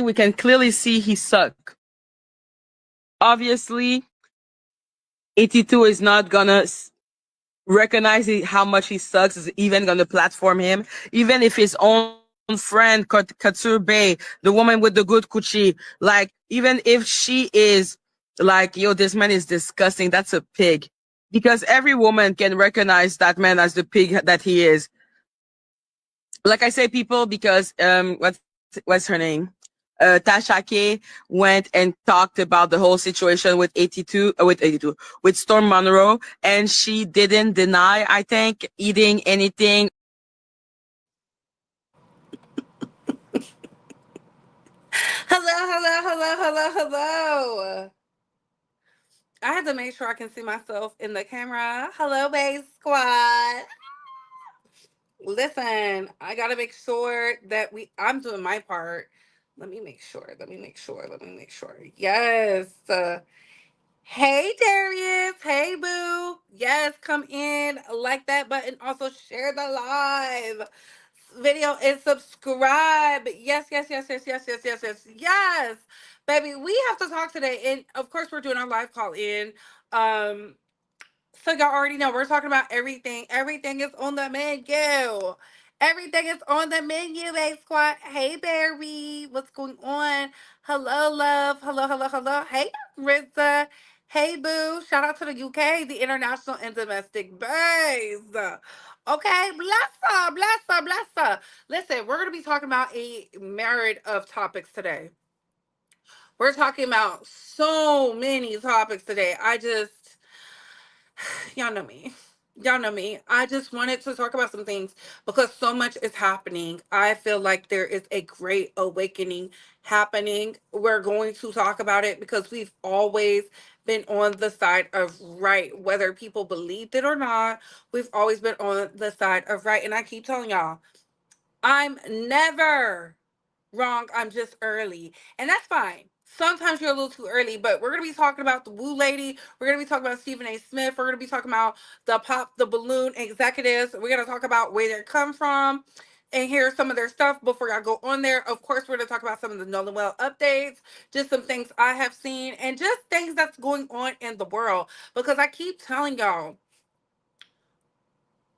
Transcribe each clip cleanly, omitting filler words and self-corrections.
we can clearly see he suck. Obviously, 82 is not gonna recognize how much he sucks, is even gonna platform him, even if his own friend Couture Bay, the woman with the good Gucci, like even if she is like, yo, this man is disgusting, that's a pig, because every woman can recognize that man as the pig that he is. Like I say, people, because what's her name? Tasha K went and talked about the whole situation with 82, with 82, with Storm Monroe, and she didn't deny, I think, eating anything. Hello. I had to make sure I can see myself in the camera. Hello, Babe Squad. Listen, I gotta make sure that I'm doing my part. Let me make sure. Yes. Hey, Darius. Hey, Boo. Yes, come in, like that button. Also, share the live video and subscribe. Yes. Baby, we have to talk today. And of course, we're doing our live call in. Um, so y'all already know we're talking about everything. Everything is on the menu. Everything is on the menu, A Squad. Hey, Barry. What's going on? Hello, love. Hello. Hey, Rizza. Hey, Boo. Shout out to the UK, the international and domestic base. Okay, bless her. Listen, we're going to be talking about a myriad of topics today. We're talking about so many topics today. Y'all know me. Y'all know me. I just wanted to talk about some things because so much is happening. I feel like there is a great awakening happening. We're going to talk about it because we've always been on the side of right, whether people believed it or not. We've always been on the side of right. And I keep telling y'all, I'm never wrong. I'm just early. And that's fine. Sometimes you're a little too early, but we're going to be talking about the WooLady. We're going to be talking about Stephen A. Smith. We're going to be talking about the Pop the Balloon executives. We're going to talk about where they come from and hear some of their stuff before I go on there. Of course, we're going to talk about some of the Nolan Wells updates, just some things I have seen, and just things that's going on in the world. Because I keep telling y'all,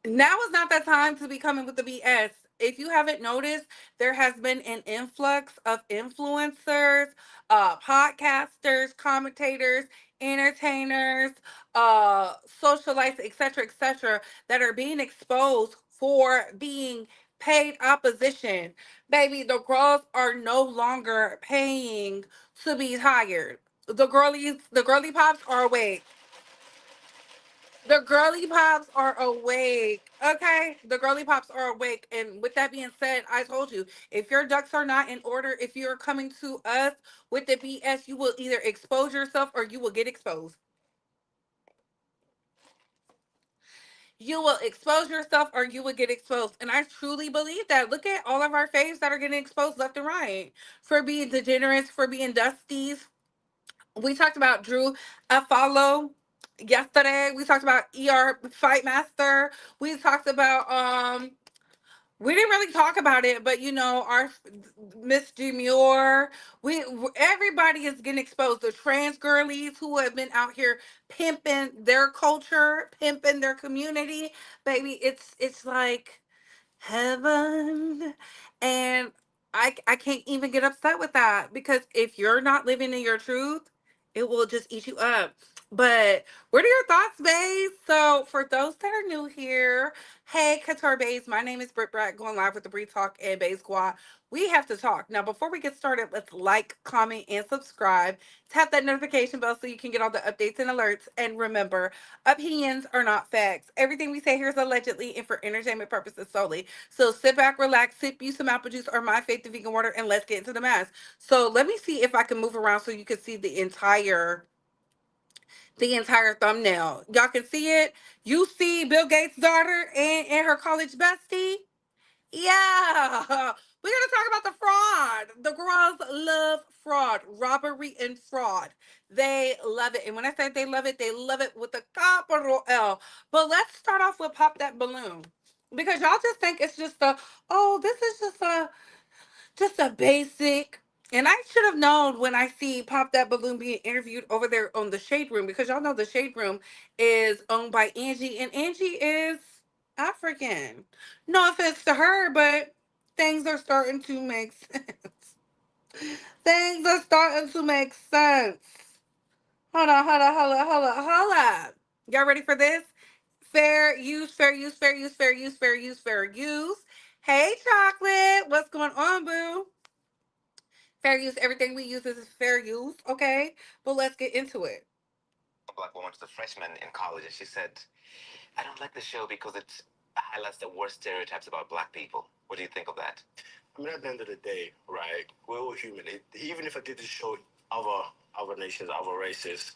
now is not that time to be coming with the BS. If you haven't noticed, there has been an influx of influencers, podcasters, commentators, entertainers, socialites, etc., that are being exposed for being paid opposition. Baby, the girls are no longer paying to be hired. The girly pops are awake. The girly pops are awake. Okay? The girly pops are awake. And with that being said, I told you, if your ducks are not in order, if you're coming to us with the BS, you will either expose yourself or you will get exposed. You will expose yourself or you will get exposed. And I truly believe that. Look at all of our faves that are getting exposed left and right for being degenerates, for being dusties. We talked about Drew Afalo yesterday. We talked about ER Fight Master. We talked about we didn't really talk about it, but you know, our Miss Demure, we everybody is getting exposed. The trans girlies who have been out here pimping their culture, pimping their community, baby. It's like heaven, and I can't even get upset with that because if you're not living in your truth, it will just eat you up. But what are your thoughts, babes? So for those that are new here, hey, Couture Babes, my name is Britt Bratt, going live with the Bree Talk and Babe Squad. We have to talk. Now, before we get started, let's like, comment, and subscribe. Tap that notification bell so you can get all the updates and alerts. And remember, opinions are not facts. Everything we say here is allegedly and for entertainment purposes solely. So sit back, relax, sip you some apple juice or my faith the vegan water, and let's get into the mess. So let me see if I can move around so you can see the entire thumbnail. Y'all can see it. You see Bill Gates' daughter and her college bestie. Yeah, we're gonna talk about the fraud. The girls love fraud, robbery, and fraud. They love it, and when I say they love it with a capital L. But let's start off with pop that balloon, because y'all just think it's just a, oh, this is just a basic. And I should have known when I see Pop That Balloon being interviewed over there on the Shade Room, because y'all know the Shade Room is owned by Angie, and Angie is African. No offense to her, but things are starting to make sense. Things are starting to make sense. Hold on, hold on, hold on, hold on, hold on. Y'all ready for this? Fair use, fair use, fair use, fair use, fair use, fair use. Hey, Chocolate. What's going on, boo? Fair use, everything we use is fair use, okay? But let's get into it. A black woman was a freshman in college, and she said, "I don't like the show because it highlights the worst stereotypes about black people." What do you think of that? I mean, at the end of the day, right? We're all human. Even if I did this show other nations, other races,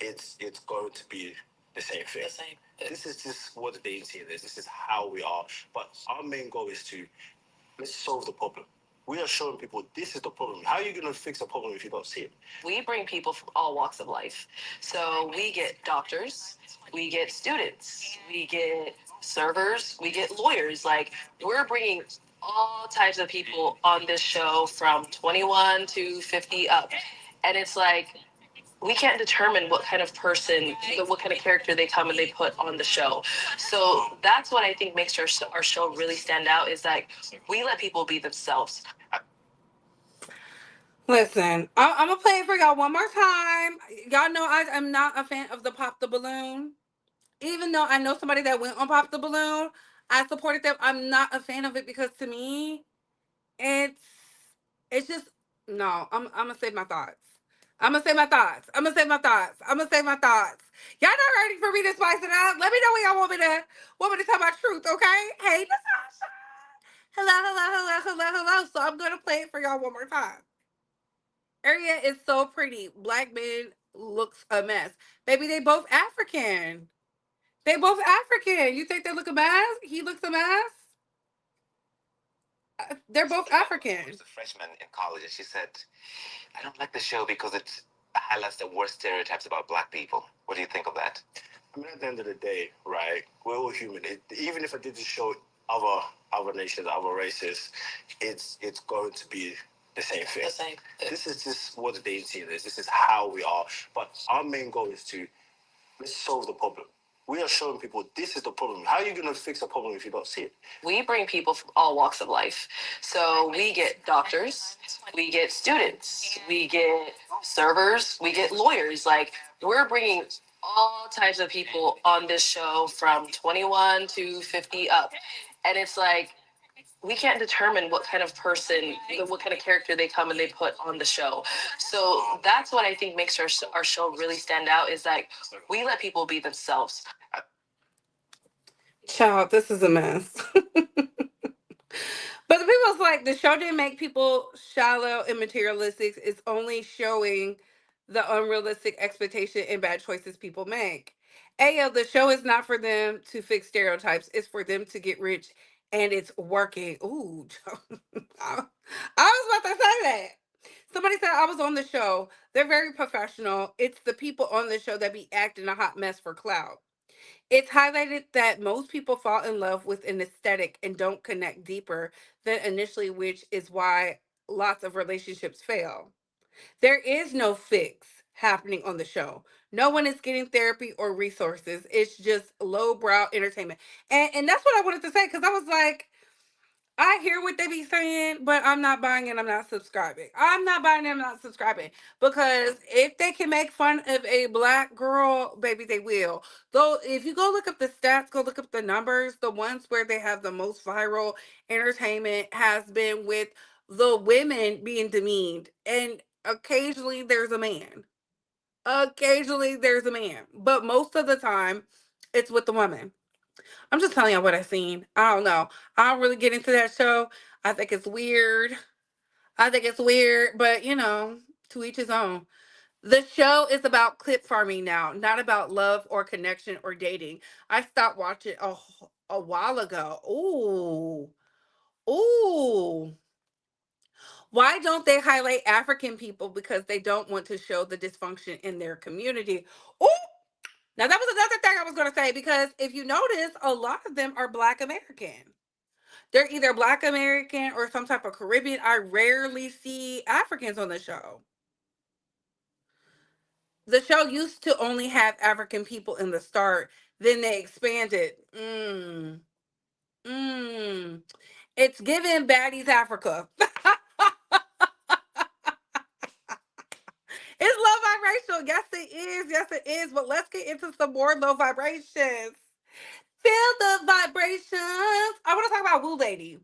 it's going to be the same thing. The same. This is just what the dating is. This is how we are. But our main goal is to let's solve the problem. We are showing people this is the problem. How are you going to fix a problem if you don't see it? We bring people from all walks of life. So we get doctors, we get students, we get servers, we get lawyers. Like, we're bringing all types of people on this show from 21 to 50 up. And it's like, we can't determine what kind of person, what kind of character they come and they put on the show. So that's what I think makes our show really stand out, is that we let people be themselves. Listen, I'm gonna play it for y'all one more time. Y'all know I am not a fan of the Pop the Balloon. Even though I know somebody that went on Pop the Balloon, I supported them. I'm not a fan of it because to me, it's it's just no. I'm gonna save my thoughts. I'm gonna say my thoughts. I'm gonna say my thoughts. I'm gonna say my thoughts. Y'all not ready for me to spice it up? Let me know when y'all want me to tell my truth, okay? Hey, Natasha. Hello, hello, hello, hello, hello. So I'm gonna play it for y'all one more time. Area is so pretty. Black man looks a mess. Baby, they both African. They both African. You think they look a mess? He looks a mess. They're both She African. was a freshman in college, and she said, "I don't like the show because it highlights the worst stereotypes about black people." What do you think of that? I mean, at the end of the day, right? We're all human. Even if I did this show other nations, other races, it's going to be the same thing. The same. This is just what the dating is. This is how we are. But our main goal is to let's solve the problem. We are showing people this is the problem. How are you going to fix a problem if you don't see it? We bring people from all walks of life. So we get doctors, we get students, we get servers, we get lawyers. Like, we're bringing all types of people on this show from 21 to 50 up. And it's like, we can't determine what kind of person, what kind of character they come and they put on the show. So that's what I think makes our show really stand out, is that we let people be themselves. Child, this is a mess. But the people's like the show didn't make people shallow and materialistic. It's only showing the unrealistic expectation and bad choices people make. Ayo, the show is not for them to fix stereotypes. It's for them to get rich, and it's working. Ooh, I was about to say that. Somebody said I was on the show. They're very professional. It's the people on the show that be acting a hot mess for clout. It's highlighted that most people fall in love with an aesthetic and don't connect deeper than initially, which is why lots of relationships fail. There is no fix happening on the show. No one is getting therapy or resources. It's just lowbrow entertainment. And that's what I wanted to say, because I was like, I hear what they be saying, but I'm not buying it. I'm not subscribing. I'm not buying it. I'm not subscribing. Because if they can make fun of a black girl, baby, they will. Though, if you go look up the stats, go look up the numbers, the ones where they have the most viral entertainment has been with the women being demeaned. And occasionally there's a man. Occasionally there's a man. But most of the time, it's with the woman. I'm just telling y'all what I seen. I don't know. I don't really get into that show. I think it's weird. I think it's weird, but to each his own. The show is about clip farming now, not about love or connection or dating. I stopped watching a while ago. Ooh. Ooh. Why don't they highlight African people? Because they don't want to show the dysfunction in their community. Ooh. Now that was another thing I was going to say, because if you notice, a lot of them are Black American. They're either Black American or some type of Caribbean. I rarely see Africans on the show. The show used to only have African people in the start, then they expanded. Mm. It's giving Baddies Africa. It's low vibrational. Yes, it is. Yes, it is. But let's get into some more low vibrations. Feel the vibrations. I want to talk about WooLady.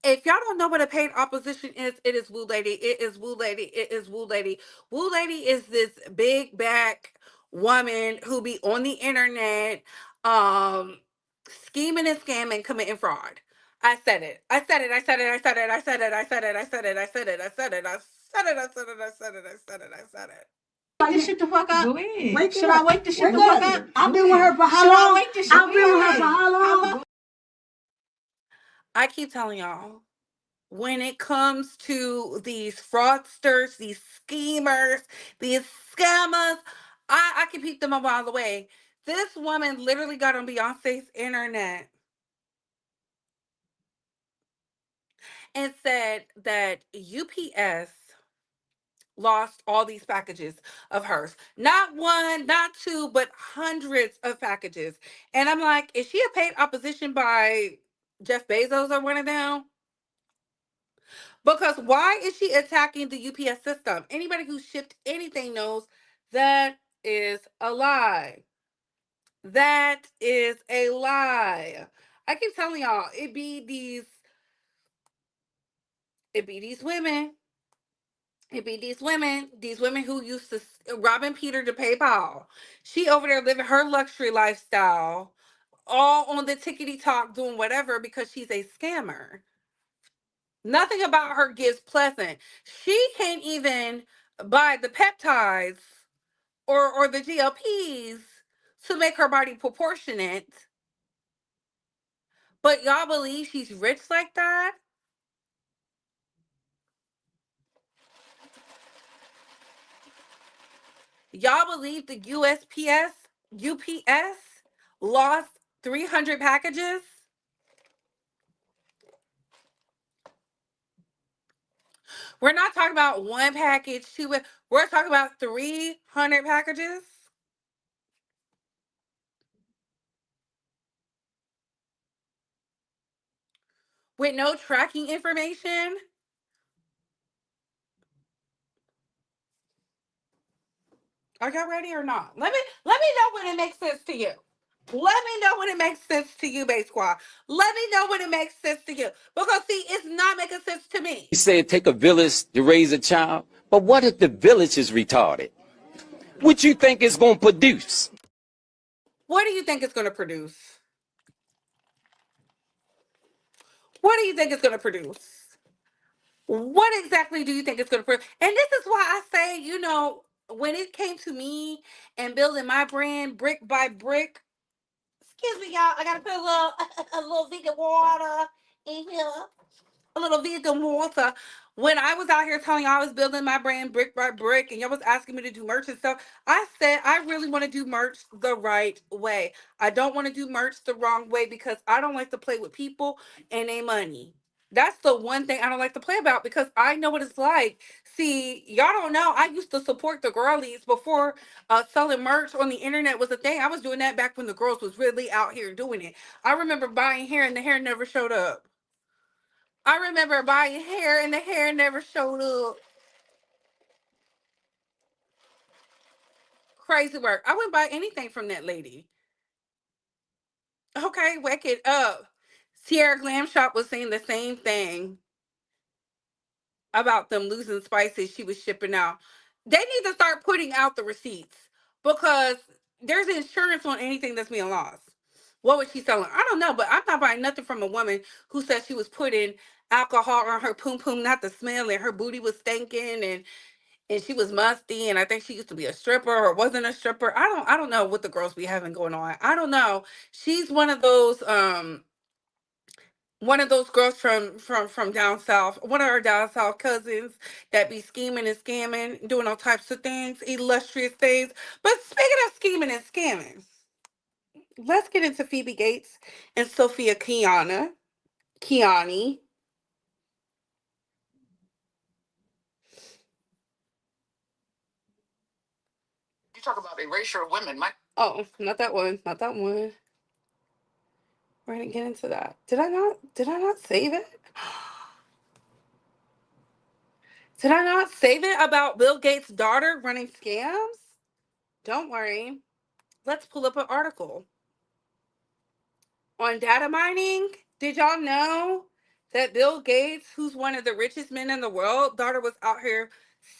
If y'all don't know what a paid opposition is, it is WooLady. It is WooLady. It is WooLady. WooLady is this big back woman who be on the internet, um, scheming and scamming, committing fraud. I said it. I said it. I said it. I said it. I said it. I said it. I said it. I said it. I said it. I said it. I said it. I said it. I said it. I said it. Wake this shit the fuck up. Go ahead. Should I wake this shit the fuck up? I've been with her for how long? Should I wake this shit? I've been with her for how long? I keep telling y'all, when it comes to these fraudsters, these schemers, these scammers, I can peep them a mile away. This woman literally got on Beyonce's internet and said that UPS lost all these packages of hers. Not one, not two, but hundreds of packages. And I'm like, is she a paid opposition by Jeff Bezos or one of them? Because why is she attacking the UPS system? Anybody who shipped anything knows that is a lie. That is a lie. I keep telling y'all, it be these women. It be these women who used to robbing Peter to pay Paul. She over there living her luxury lifestyle, all on the tickety talk, doing whatever because she's a scammer. Nothing about her gives pleasant. She can't even buy the peptides or the GLPs to make her body proportionate. But y'all believe she's rich like that? Y'all believe the UPS lost 300 packages? We're not talking about one package, two. We're talking about 300 packages with no tracking information. Are y'all ready or not? Let me know when it makes sense to you. Let me know when it makes sense to you, Bay Squad. Let me know when it makes sense to you. Because see, it's not making sense to me. You say it take a village to raise a child, but what if the village is retarded? What you think it's going to produce? What do you think it's gonna produce? What do you think it's gonna produce? What exactly do you think it's gonna produce? And this is why I say, when it came to me and building my brand brick by brick, excuse me, y'all, I gotta put a little a little vegan water in here. A little vegan water. When I was out here telling y'all I was building my brand brick by brick and y'all was asking me to do merch and stuff, I said I really want to do merch the right way. I don't want to do merch the wrong way because I don't like to play with people and their money. That's the one thing I don't like to play about because I know what it's like. See, y'all don't know. I used to support the girlies before selling merch on the internet was a thing. I was doing that back when the girls was really out here doing it. I remember buying hair and the hair never showed up. I remember buying hair and the hair never showed up. Crazy work. I wouldn't buy anything from that lady. Okay, wake it up. Sierra Glam Shop was saying the same thing about them losing spices she was shipping out. They need to start putting out the receipts because there's insurance on anything that's being lost. What was she selling? I don't know, but I'm not buying nothing from a woman who said she was putting alcohol on her poom poom, not the smell, and her booty was stinking and she was musty, and I think she used to be a stripper or wasn't a stripper. I don't know what the girls be having going on. I don't know. She's one of those girls from down south, one of her down south cousins that be scheming and scamming, doing all types of things, illustrious things. But speaking of scheming and scamming, let's get into Phoebe Gates and Sophia Kiana. Kiani. You talk about erasure of women. My Oh, not that one. Not that one. We're gonna get into that. Did I not? Did I not save it? Did I not save it about Bill Gates' daughter running scams? Don't worry. Let's pull up an article on data mining. Did y'all know that Bill Gates, who's one of the richest men in the world, daughter was out here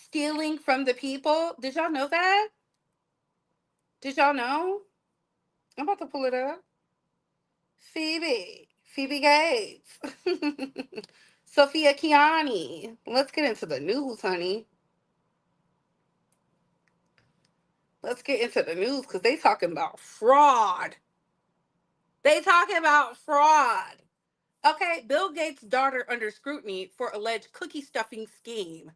stealing from the people? Did y'all know that? Did y'all know? I'm about to pull it up. Phoebe Gates, Sophia Kiani. Let's get into the news, honey. Let's get into the news because they talking about fraud. They talking about fraud. Okay, Bill Gates' daughter under scrutiny for alleged cookie stuffing scheme.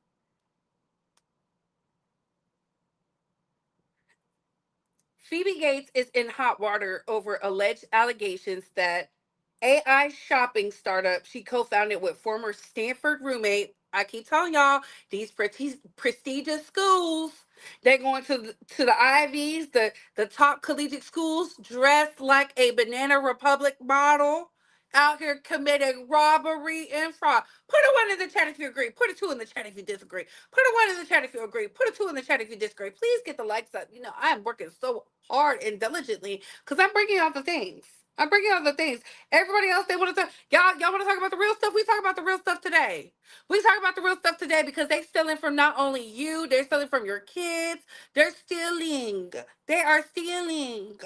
Phoebe Gates is in hot water over alleged allegations that AI shopping startup she co-founded with former Stanford roommate. I keep telling y'all, these prestigious schools, they're going to the Ivies, the top collegiate schools, dressed like a Banana Republic model, out here committing robbery and fraud. Put a one in the chat if you agree. Put a two in the chat if you disagree. Put a one in the chat if you agree. Put a two in the chat if you disagree. Please get the likes up. You know, I am working so hard and diligently because I'm bringing out the things. I'm bringing out the things. Everybody else, they want to talk. Y'all want to talk about the real stuff? We talk about the real stuff today. We talk about the real stuff today because they stealing from not only you, they're stealing from your kids. They're stealing. They are stealing.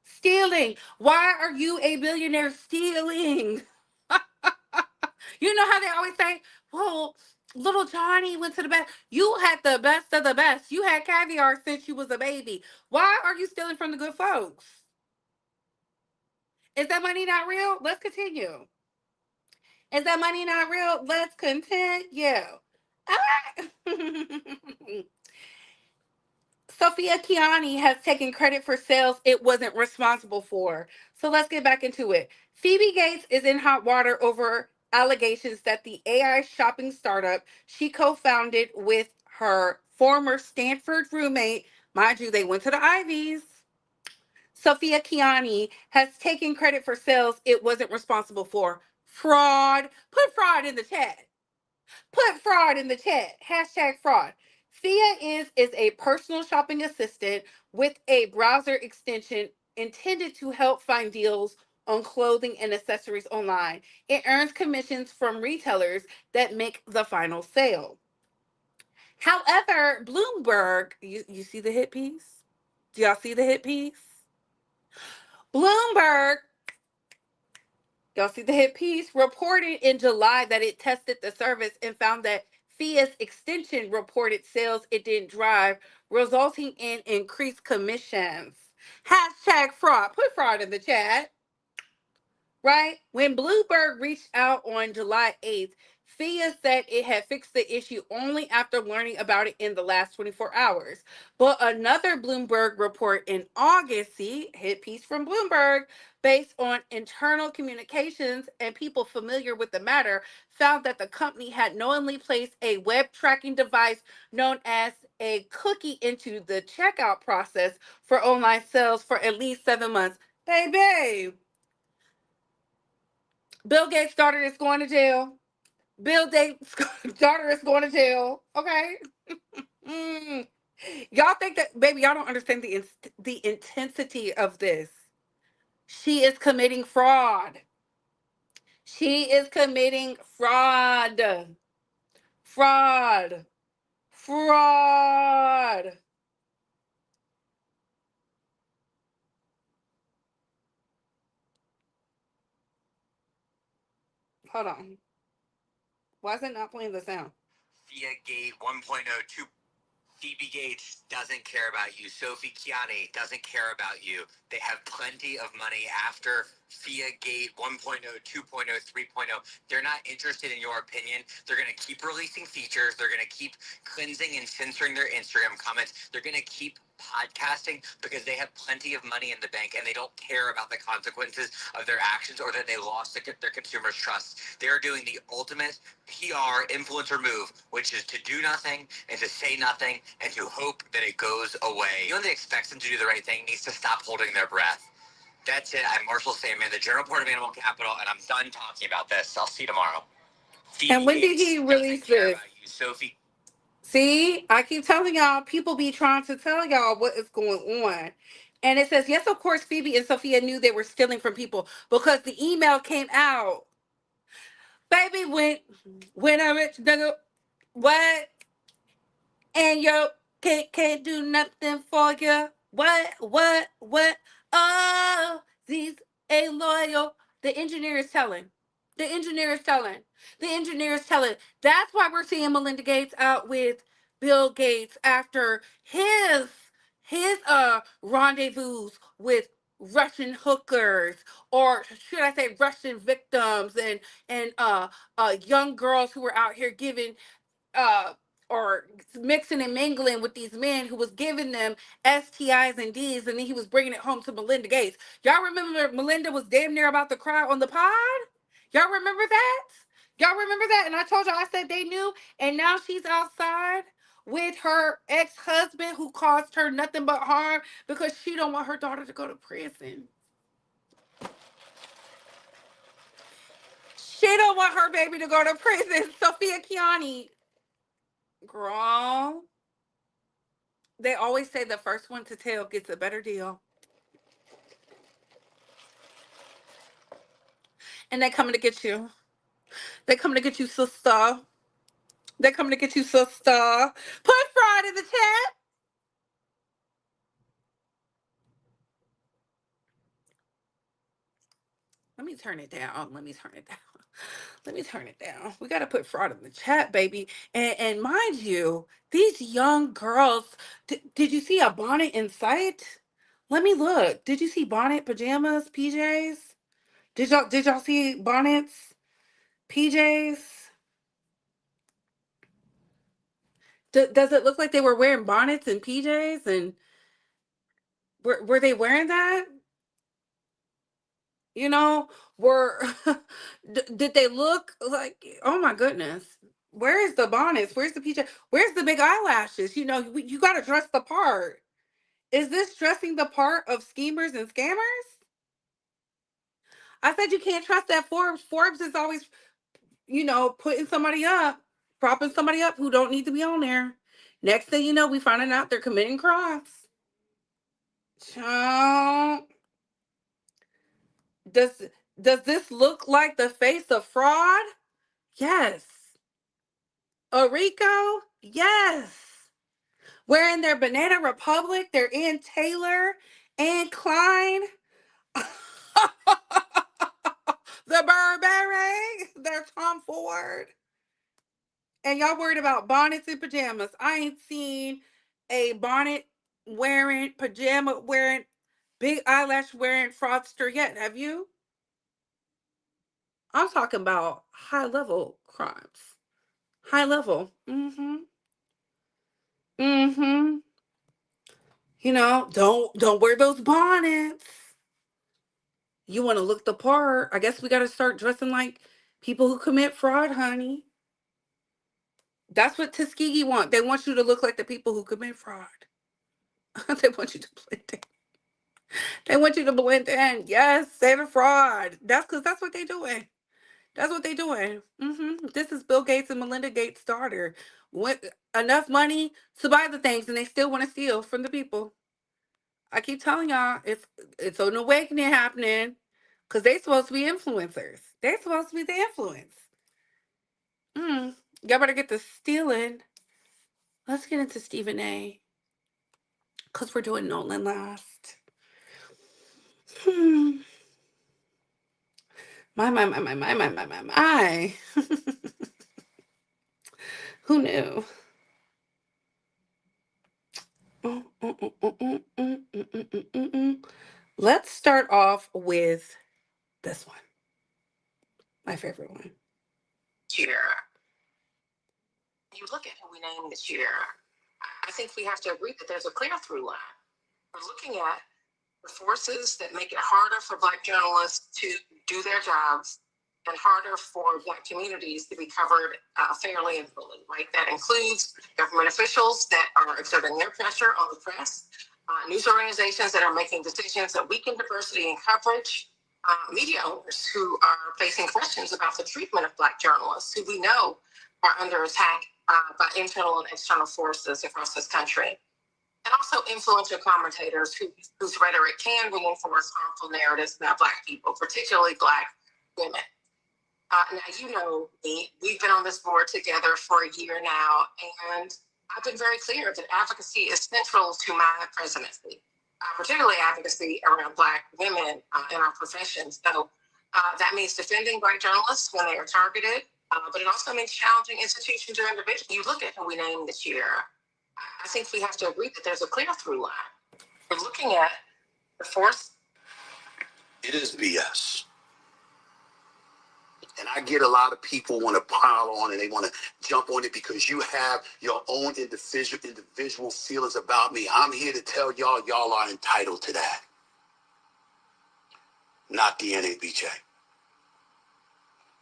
Stealing. Why are you a billionaire stealing? You know how they always say, well, little Johnny went to the best. You had the best of the best. You had caviar since you was a baby. Why are you stealing from the good folks? Is that money not real? Let's continue. Is that money not real? Let's continue. Ah! Sophia Kiani has taken credit for sales it wasn't responsible for. So let's get back into it. Phoebe Gates is in hot water over allegations that the AI shopping startup she co founded with her former Stanford roommate, mind you, they went to the Ivies. Sophia Kiani has taken credit for sales it wasn't responsible for. Fraud. Put fraud in the chat. Put fraud in the chat. Hashtag fraud. Thea is a personal shopping assistant with a browser extension intended to help find deals on clothing and accessories online. It earns commissions from retailers that make the final sale. However, Bloomberg, you see the hit piece? Do y'all see the hit piece? Bloomberg, y'all see the hit piece? Reported in July that it tested the service and found that Fia's extension reported sales it didn't drive, resulting in increased commissions. Hashtag fraud. Put fraud in the chat. Right? When Bloomberg reached out on July 8th, FIA said it had fixed the issue only after learning about it in the last 24 hours. But another Bloomberg report in August, see, hit piece from Bloomberg, based on internal communications and people familiar with the matter, found that the company had knowingly placed a web tracking device known as a cookie into the checkout process for online sales for at least 7 months. Baby, Bill Gates' daughter is going to jail. Bill Gates' daughter is going to jail. Okay. Mm. Y'all think that, baby, y'all don't understand the intensity of this. She is committing fraud. She is committing fraud. Fraud. Fraud. Hold on. Why is it not playing the sound? Thea Gate 1.02. Phoebe Gates doesn't care about you. Sophie Kiani doesn't care about you. They have plenty of money after FIA Gate 1.0, 2.0, 3.0. They're not interested in your opinion. They're going to keep releasing features. They're going to keep cleansing and censoring their Instagram comments. They're going to keep podcasting because they have plenty of money in the bank and they don't care about the consequences of their actions or that they lost their consumers' trust. They're doing the ultimate PR influencer move, which is to do nothing and to say nothing and to hope that it goes away. Anyone that expects them to do the right thing needs to stop holding their breath. That's it. I'm Marshall Sandman, the General Report of Animal Capital, and I'm done talking about this. I'll see you tomorrow. And when did he release this? You, Sophie. See, I keep telling y'all, people be trying to tell y'all what is going on. And it says, yes, of course, Phoebe and Sophia knew they were stealing from people because the email came out. Baby, when a rich nigga, what? And yo can't do nothing for you. What? Oh, these ain't loyal. The engineer is telling. The engineer is telling. The engineer is telling. That's why we're seeing Melinda Gates out with Bill Gates after his rendezvous with Russian hookers, or should I say Russian victims, and young girls who were out here giving uh or mixing and mingling with these men who was giving them STIs and Ds, and then he was bringing it home to Melinda Gates. Y'all remember Melinda was damn near about to cry on the pod? Y'all remember that? Y'all remember that? And I told y'all, I said they knew, and now she's outside with her ex-husband who caused her nothing but harm because she don't want her daughter to go to prison. She don't want her baby to go to prison. Sophia Kiani. Girl. They always say the first one to tell gets a better deal. And they coming to get you. They coming to get you, sister. They coming to get you, sister. Put Fraud in the chat. Let me turn it down. Let me turn it down. Let me turn it down. We got to put Fraud in the chat, baby. And mind you, these young girls, did you see a bonnet in sight? Let me look. Did you see bonnet, pajamas, PJs? Did y'all see bonnets, PJs? Does it look like they were wearing bonnets and PJs? And were they wearing that? You know, were did they look like? Oh my goodness! Where is the bonnets? Where's the PJ? Where's the big eyelashes? You got to dress the part. Is this dressing the part of schemers and scammers? I said you can't trust that Forbes. Forbes is always, putting somebody up, propping somebody up who don't need to be on there. Next thing you know, we finding out they're committing crimes. Child. Does does this look like the face of fraud? Yes. Orico? Yes. Wearing their Banana Republic, their Ann Taylor, Ann Klein, the Burberry, their Tom Ford. And y'all worried about bonnets and pajamas. I ain't seen a bonnet wearing, pajama wearing, big eyelash wearing fraudster yet. Have you? I'm talking about high level crimes. High level. Mm-hmm. Mm-hmm. Don't wear those bonnets. You want to look the part. I guess we got to start dressing like people who commit fraud, honey. That's what Tuskegee want. They want you to look like the people who commit fraud. They want you to blend in. They want you to blend in. Yes, say the fraud. That's because that's what they're doing. That's what they're doing. This is Bill Gates and Melinda Gates' daughter. Want enough money to buy the things, and they still want to steal from the people. I keep telling y'all, it's an awakening happening, because they supposed to be influencers. They supposed to be the influence. Y'all better get to stealing. Let's get into Stephen A. Because we're doing Nolan last. My. Who knew? Let's start off with This one. My favorite one. Year. You look at who we named this year. I think we have to agree that there's a clear through line. We're looking at the forces that make it harder for Black journalists to do their jobs and harder for Black communities to be covered fairly and fully, right? That includes government officials that are exerting their pressure on the press, news organizations that are making decisions that weaken diversity in coverage, media owners who are facing questions about the treatment of Black journalists who we know are under attack by internal and external forces across this country. And also influential commentators whose rhetoric can reinforce harmful narratives about Black people, particularly Black women. Now, you know me, we've been on this board together for a year now, and I've been very clear that advocacy is central to my presidency, particularly advocacy around Black women in our profession. So that means defending Black journalists when they are targeted, but it also means challenging institutions or individuals. You look at who we named this year, I think we have to agree that there's a clear through line. We're looking at the force. It is BS. And I get a lot of people want to pile on and they want to jump on it because you have your own individual feelings about me. I'm here to tell y'all are entitled to that. Not the NABJ.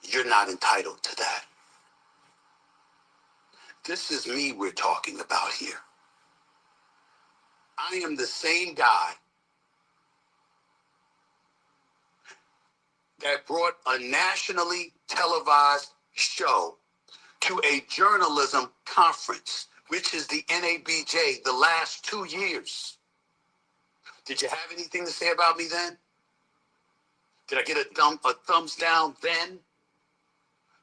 You're not entitled to that. This is me we're talking about here. I am the same guy that brought a nationally televised show to a journalism conference, which is the NABJ, the last 2 years. Did you have anything to say about me then? Did I get a thumbs down then?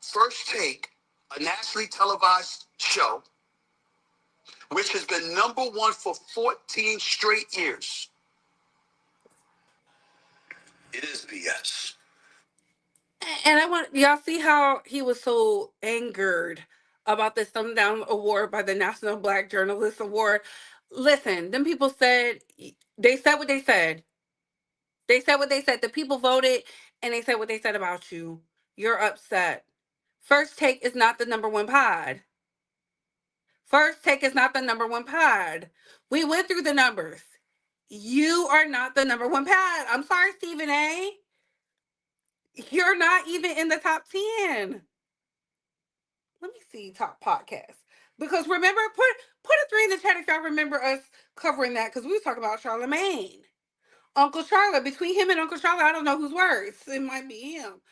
First Take, a nationally televised show, which has been #1 for 14 straight years. It is BS. And I want y'all see how he was so angered about this thumb down award by the National Black Journalist Award. Listen, them people said they said what they said. They said what they said. The people voted and they said what they said about you. You're upset. First Take is not the #1 pod. First Take is not the #1 pod. We went through the numbers. You are not the #1 pod. I'm sorry, Stephen A. You're not even in the top 10. Let me see top podcast. Because remember, put a 3 in the chat if y'all remember us covering that, because we was talking about Charlemagne. Uncle Charlotte, between him and Uncle Charlotte, I don't know who's worse. It might be him.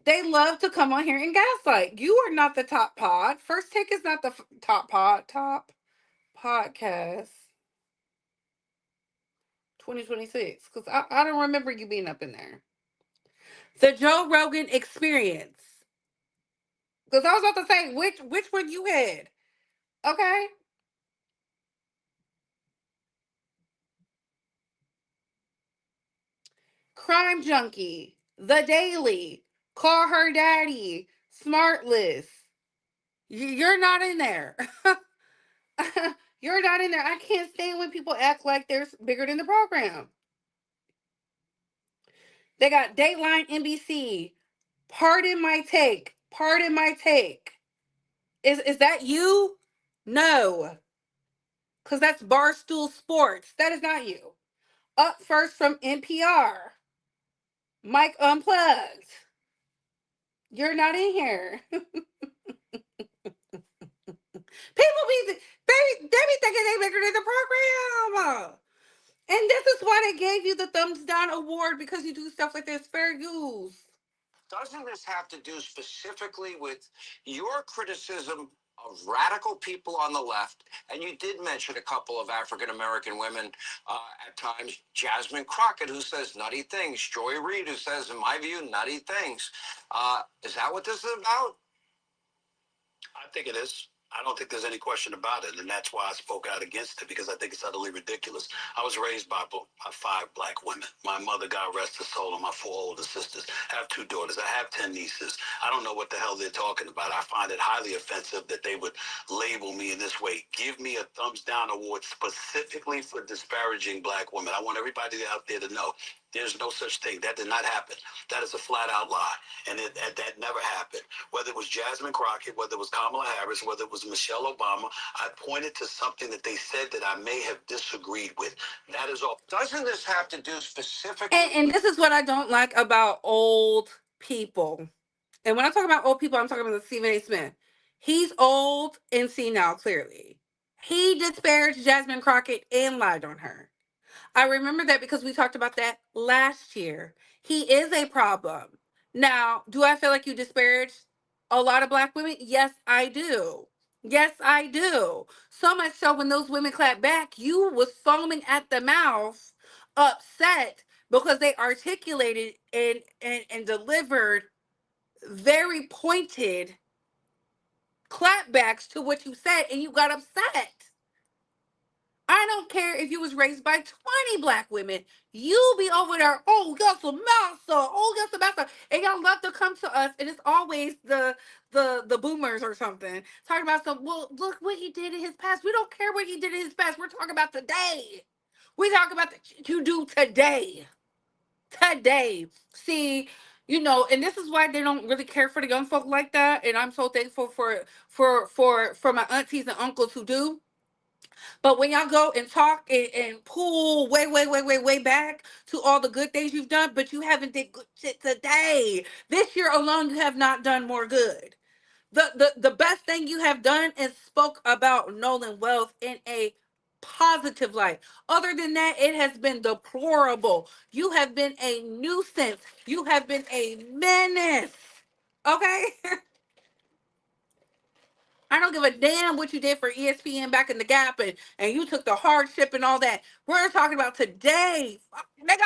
They love to come on here and gaslight. You are not the top pod. First Take is not the top podcast 2026. Because I don't remember you being up in there. The Joe Rogan Experience. Because I was about to say, which one you had? Okay. Crime Junkie, The Daily, Call Her Daddy, Smartless. You're not in there. You're not in there. I can't stand when people act like they're bigger than the program. They got Dateline NBC. Pardon my take. Pardon my take. Is that you? No. Because that's Barstool Sports. That is not you. Up first from NPR. Mike Unplugged. You're not in here. People they be thinking they bigger than the program. And this is why they gave you the thumbs down award, because you do stuff like this. Fair use. Doesn't this have to do specifically with your criticism of radical people on the left? And you did mention a couple of African-American women at times. Jasmine Crockett, who says nutty things. Joy Reid, who says, in my view, nutty things. Is that what this is about? I think it is. I don't think there's any question about it, and that's why I spoke out against it, because I think it's utterly ridiculous. I was raised by 5 black women. My mother, God rest her soul, and my 4 older sisters. I have 2 daughters. I have 10 nieces. I don't know what the hell they're talking about. I find it highly offensive that they would label me in this way. Give me a thumbs down award specifically for disparaging black women. I want everybody out there to know There's no such thing. That did not happen. That is a flat out lie. And that never happened. Whether it was Jasmine Crockett, whether it was Kamala Harris, whether it was Michelle Obama, I pointed to something that they said that I may have disagreed with. That is all. Doesn't this have to do specifically? And this is what I don't like about old people. And when I talk about old people, I'm talking about Stephen A. Smith. He's old and senile, clearly. He disparaged Jasmine Crockett and lied on her. I remember that because we talked about that last year. He is a problem. Now, do I feel like you disparaged a lot of black women? Yes, I do. Yes, I do. So much so when those women clapped back, you was foaming at the mouth, upset because they articulated and delivered very pointed clapbacks to what you said, and you got upset. I don't care if you was raised by 20 black women. You be over there, oh, yes, a master, oh, yes, a master. And y'all love to come to us, and it's always the boomers or something. Talking about some, well, look what he did in his past. We don't care what he did in his past. We're talking about today. We talk about what you do today. Today. See, you know, and this is why they don't really care for the young folk like that. And I'm so thankful for my aunties and uncles who do. But when y'all go and talk and pull way back to all the good things you've done, but you haven't did good shit today. This year alone, you have not done more good. The best thing you have done is spoke about Nolan Wells in a positive light. Other than that, it has been deplorable. You have been a nuisance. You have been a menace. Okay? I don't give a damn what you did for ESPN back in the Gap and you took the hardship and all that. We're talking about today. Nigga,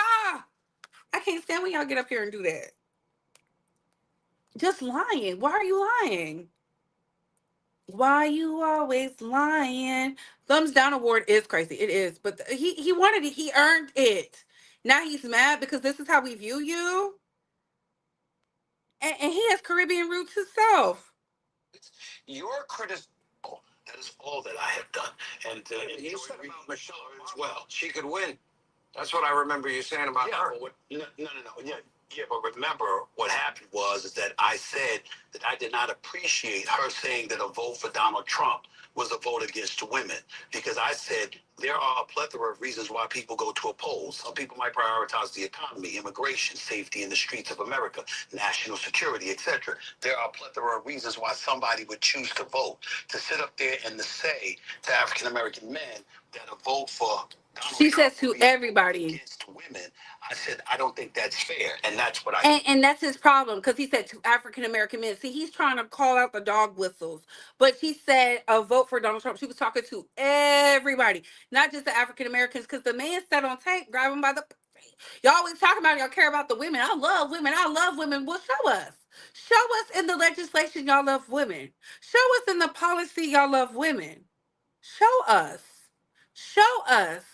I can't stand when y'all get up here and do that. Just lying. Why are you lying? Why you always lying? Thumbs down award is crazy. It is. But he wanted it. He earned it. Now he's mad because this is how we view you. And he has Caribbean roots himself. Your criticism. That is all that I have done. And you said about Michelle as well. She could win. That's what I remember you saying about her. No. Yeah, but remember what happened is that I said that I did not appreciate her saying that a vote for Donald Trump was a vote against women, because I said there are a plethora of reasons why people go to a poll. Some people might prioritize the economy, immigration, safety in the streets of America, national security, etc. There are a plethora of reasons why somebody would choose to vote. To sit up there and to say to African American men that a vote for She says to everybody against women, I said I don't think that's fair, and that's what I. and that's his problem, because he said to African American men. See, he's trying to call out the dog whistles, but she said a vote for Donald Trump. She was talking to everybody, not just the African Americans, because the man said on tape, grab him by the. Y'all always talking about y'all care about the women. I love women. I love women. Well, show us. Show us in the legislation y'all love women. Show us in the policy y'all love women. Show us. Show us.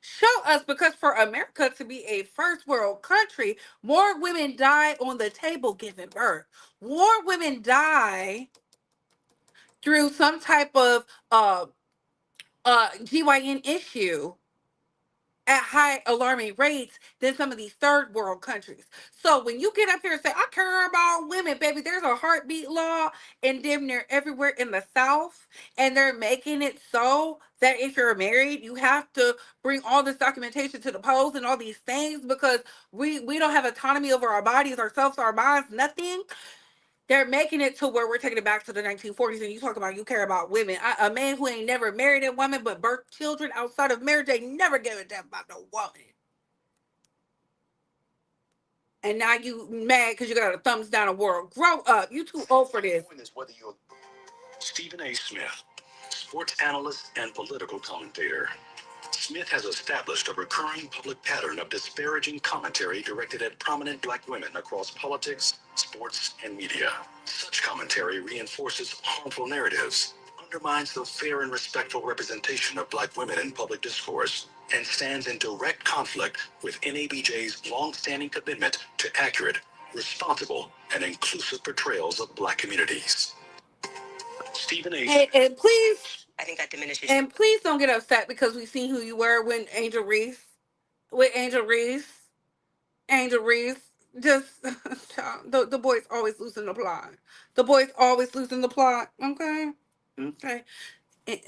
Show us, because for America to be a first world country, more women die on the table giving birth. More women die through some type of GYN issue at high alarming rates than some of these third world countries. So when you get up here and say, I care about women, baby, there's a heartbeat law in damn near everywhere in the South. And they're making it so that if you're married, you have to bring all this documentation to the polls and all these things, because we don't have autonomy over our bodies, ourselves, our minds, nothing. They're making it to where we're taking it back to the 1940s, and you talk about you care about women. A man who ain't never married a woman but birthed children outside of marriage ain't never gave a damn about no woman. And now you mad because you got a thumbs down award. Grow up. You too old for this. Stephen A. Smith, sports analyst and political commentator. Smith has established a recurring public pattern of disparaging commentary directed at prominent black women across politics, sports, and media. Such commentary reinforces harmful narratives, undermines the fair and respectful representation of black women in public discourse, and stands in direct conflict with NABJ's long-standing commitment to accurate, responsible, and inclusive portrayals of black communities. Stephen A. And please, I think that diminishes. And please don't get upset because we've seen who you were when Angel Reese, with Angel Reese. Angel Reese. Just the boys always losing the plot. The boys always losing the plot. Okay, okay.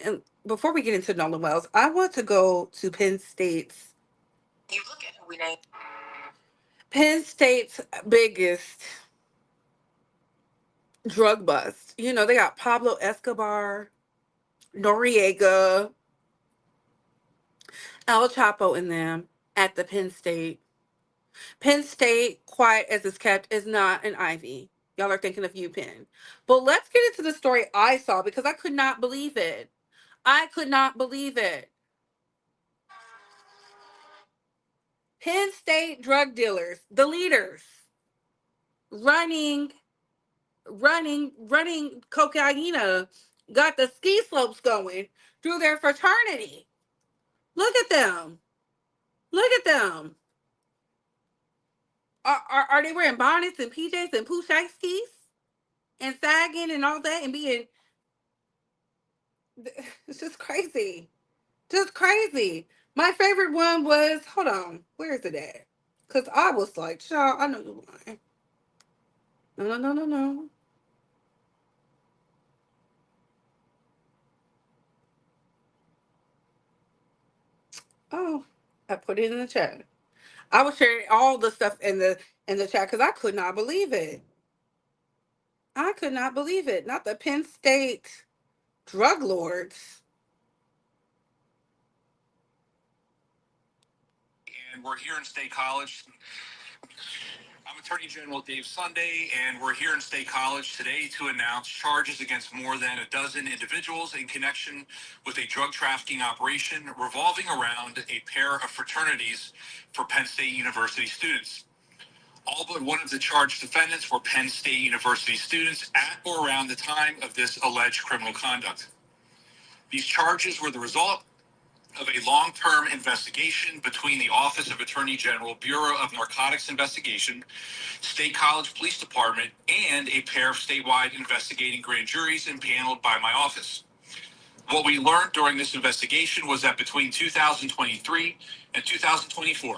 And before we get into Nolan Wells, I want to go to Penn State's. You look at who we named. Penn State's biggest drug bust. You know, they got Pablo Escobar, Noriega, El Chapo in them at the Penn State. Penn State, quiet as it's kept, is not an Ivy. Y'all are thinking of UPenn. But let's get into the story I saw because I could not believe it. I could not believe it. Penn State drug dealers, the leaders, running, running cocaine, got the ski slopes going through their fraternity. Look at them. Look at them. Are they wearing bonnets and PJs and poochskis and sagging and all that and being? It's just crazy. Just crazy. My favorite one was, hold on, where is it at? Because I was like, child, I know you're lying. No, no, no, no, no. Oh, I put it in the chat. I was sharing all the stuff in the chat because I could not believe it. I could not believe it. Not the Penn State drug lords. And we're here in State College. I'm Attorney General Dave Sunday, and we're here in State College today to announce charges against more than a dozen individuals in connection with a drug trafficking operation revolving around a pair of fraternities for Penn State University students. All but one of the charged defendants were Penn State University students at or around the time of this alleged criminal conduct. These charges were the result of a long-term investigation between the Office of Attorney General, Bureau of Narcotics Investigation, State College Police Department, and a pair of statewide investigating grand juries impaneled by my office. What we learned during this investigation was that between 2023 and 2024,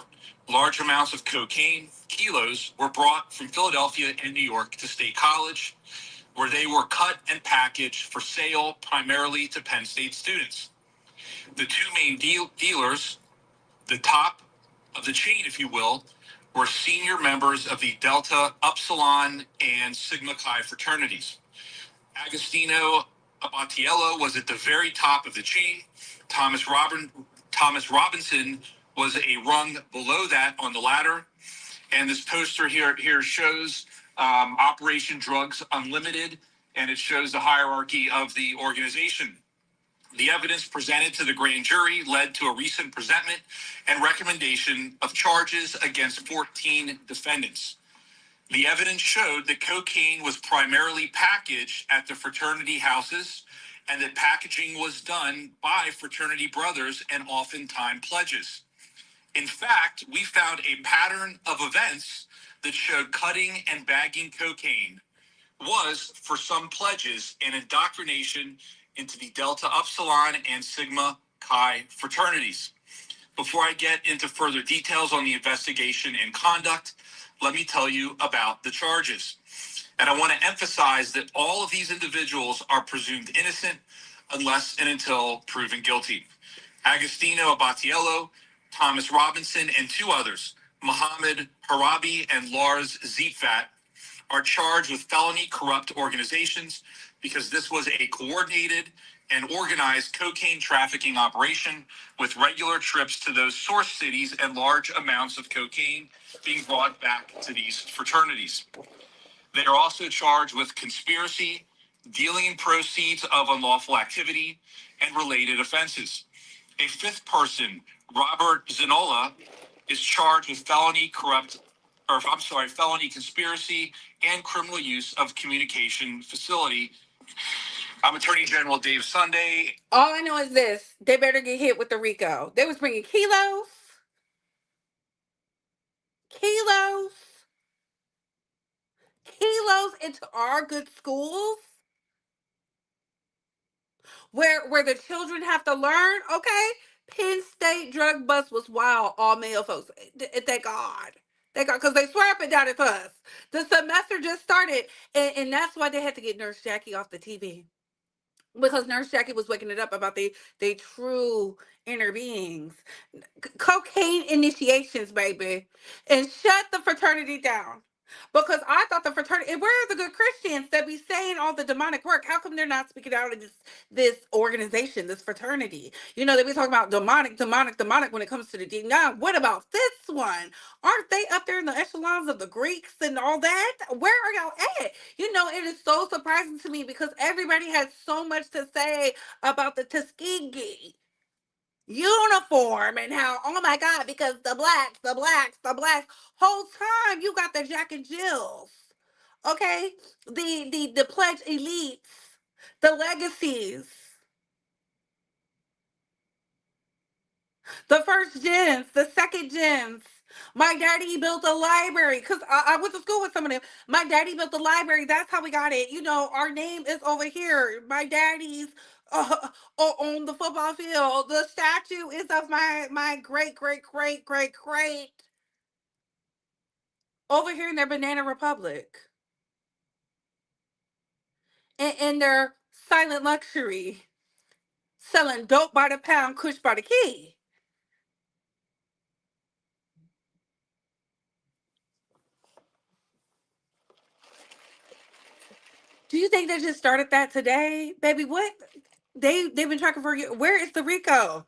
large amounts of cocaine, kilos, were brought from Philadelphia and New York to State College, where they were cut and packaged for sale primarily to Penn State students. The two main dealers, the top of the chain, if you will, were senior members of the Delta, Upsilon, and Sigma Chi fraternities. Agostino Abatiello was at the very top of the chain. Thomas Robinson was a rung below that on the ladder. And this poster here shows Operation Drugs Unlimited, and it shows the hierarchy of the organization. The evidence presented to the grand jury led to a recent presentment and recommendation of charges against 14 defendants. The evidence showed that cocaine was primarily packaged at the fraternity houses and that packaging was done by fraternity brothers and oftentimes pledges. In fact, we found a pattern of events that showed cutting and bagging cocaine was, for some pledges, an indoctrination into the Delta Upsilon and Sigma Chi fraternities. Before I get into further details on the investigation and conduct, let me tell you about the charges. And I want to emphasize that all of these individuals are presumed innocent unless and until proven guilty. Agostino Abatiello, Thomas Robinson, and two others, Mohammed Harabi and Lars Zietvat, are charged with felony corrupt organizations because this was a coordinated and organized cocaine trafficking operation with regular trips to those source cities and large amounts of cocaine being brought back to these fraternities. They are also charged with conspiracy, dealing in proceeds of unlawful activity, and related offenses. A fifth person, Robert Zinola, is charged with felony conspiracy and criminal use of communication facility. I'm Attorney General Dave Sunday. All I know is this: they better get hit with the RICO. They was bringing kilos, kilos into our good schools where the children have to learn. Okay, Penn State drug bust was wild. All male folks. Thank God. Because they swear up and down it's us. The semester just started, and that's why they had to get Nurse Jackie off the TV. Because Nurse Jackie was waking it up about they true inner beings. Cocaine initiations, baby. And shut the fraternity down. Because I thought the fraternity, and where are the good Christians that be saying all the demonic work? How come they're not speaking out in this organization, this fraternity? You know, they be talking about demonic, demonic, demonic when it comes to the D. Now, what about this one? Aren't they up there in the echelons of the Greeks and all that? Where are y'all at? You know, it is so surprising to me because everybody has so much to say about the Tuskegee uniform and how, oh my God, because the blacks, the blacks, the blacks. Whole time you got the Jack and Jills. Okay? The pledge elites, the legacies, the first gens, the second gens. My daddy built a library because I went to school with some of them. My daddy built a library. That's how we got it. You know, our name is over here. My daddy's on the football field. The statue is of my great, great, great, great, great over here in their Banana Republic. In their silent luxury. Selling dope by the pound, kush by the key. Do you think they just started that today? Baby, what? They've been tracking for you. Where is the Rico?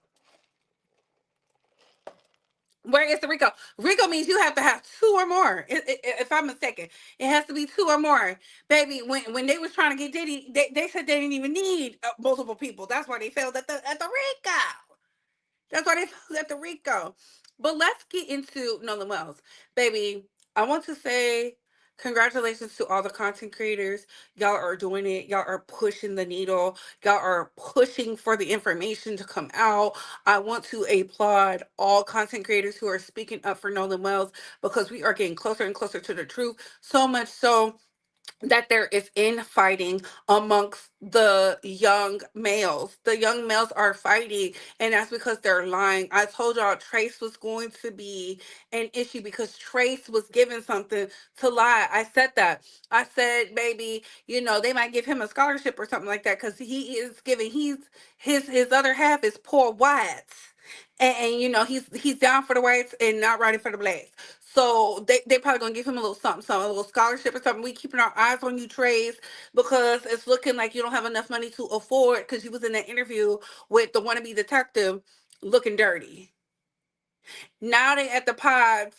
Where is the Rico? Rico means you have to have two or more. If I'm mistaken, it has to be two or more. Baby, when they was trying to get Diddy, they said they didn't even need multiple people. That's why they failed at the Rico. That's why they failed at the Rico. But let's get into Nolan Wells. Baby, I want to say congratulations to all the content creators. Y'all are doing it. Y'all are pushing the needle. Y'all are pushing for the information to come out. I want to applaud all content creators who are speaking up for Nolan Wells because we are getting closer and closer to the truth. So much so that there is infighting amongst the young males. The young males are fighting, and that's because they're lying. I told y'all Trace was going to be an issue because Trace was given something to lie. I said that. I said, baby, you know, they might give him a scholarship or something like that because he is giving. His other half is poor whites. And you know he's down for the whites and not riding for the blacks. So they probably gonna give him a little something, a little scholarship or something. We keeping our eyes on you, Trace, because it's looking like you don't have enough money to afford. Because you was in that interview with the wannabe detective, looking dirty. Now they at the pods,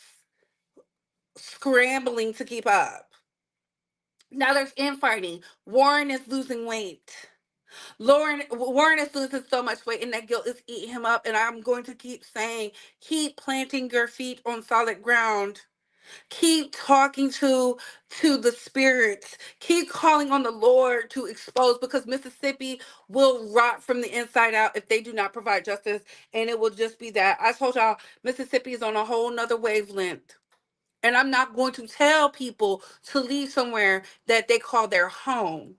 scrambling to keep up. Now there's infighting. Warren is losing weight. Warren is losing so much weight, and that guilt is eating him up. And I'm going to keep saying, keep planting your feet on solid ground. Keep talking to the spirits. Keep calling on the Lord to expose, because Mississippi will rot from the inside out if they do not provide justice. And it will just be that. I told y'all Mississippi is on a whole nother wavelength. And I'm not going to tell people to leave somewhere that they call their home.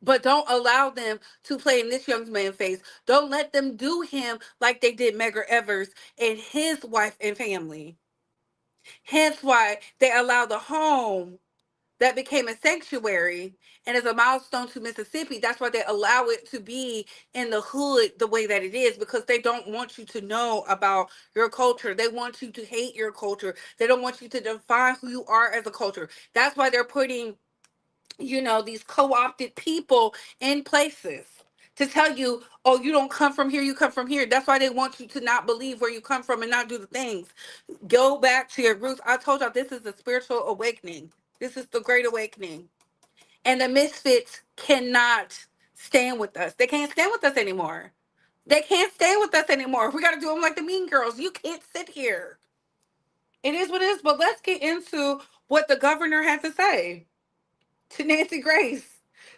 But don't allow them to play in this young man's face. Don't let them do him like they did Medgar Evers and his wife and family. Hence why they allow the home that became a sanctuary and is a milestone to Mississippi. That's why they allow it to be in the hood the way that it is, because they don't want you to know about your culture. They want you to hate your culture. They don't want you to define who you are as a culture. That's why they're putting, you know, these co-opted people in places to tell you, oh, you don't come from here, you come from here. That's why they want you to not believe where you come from and not do the things. Go back to your roots. I told y'all this is a spiritual awakening. This is the great awakening. And the misfits cannot stand with us. They can't stand with us anymore. They can't stand with us anymore. We got to do them like the mean girls. You can't sit here. It is what it is. But let's get into what the governor had to say to Nancy Grace.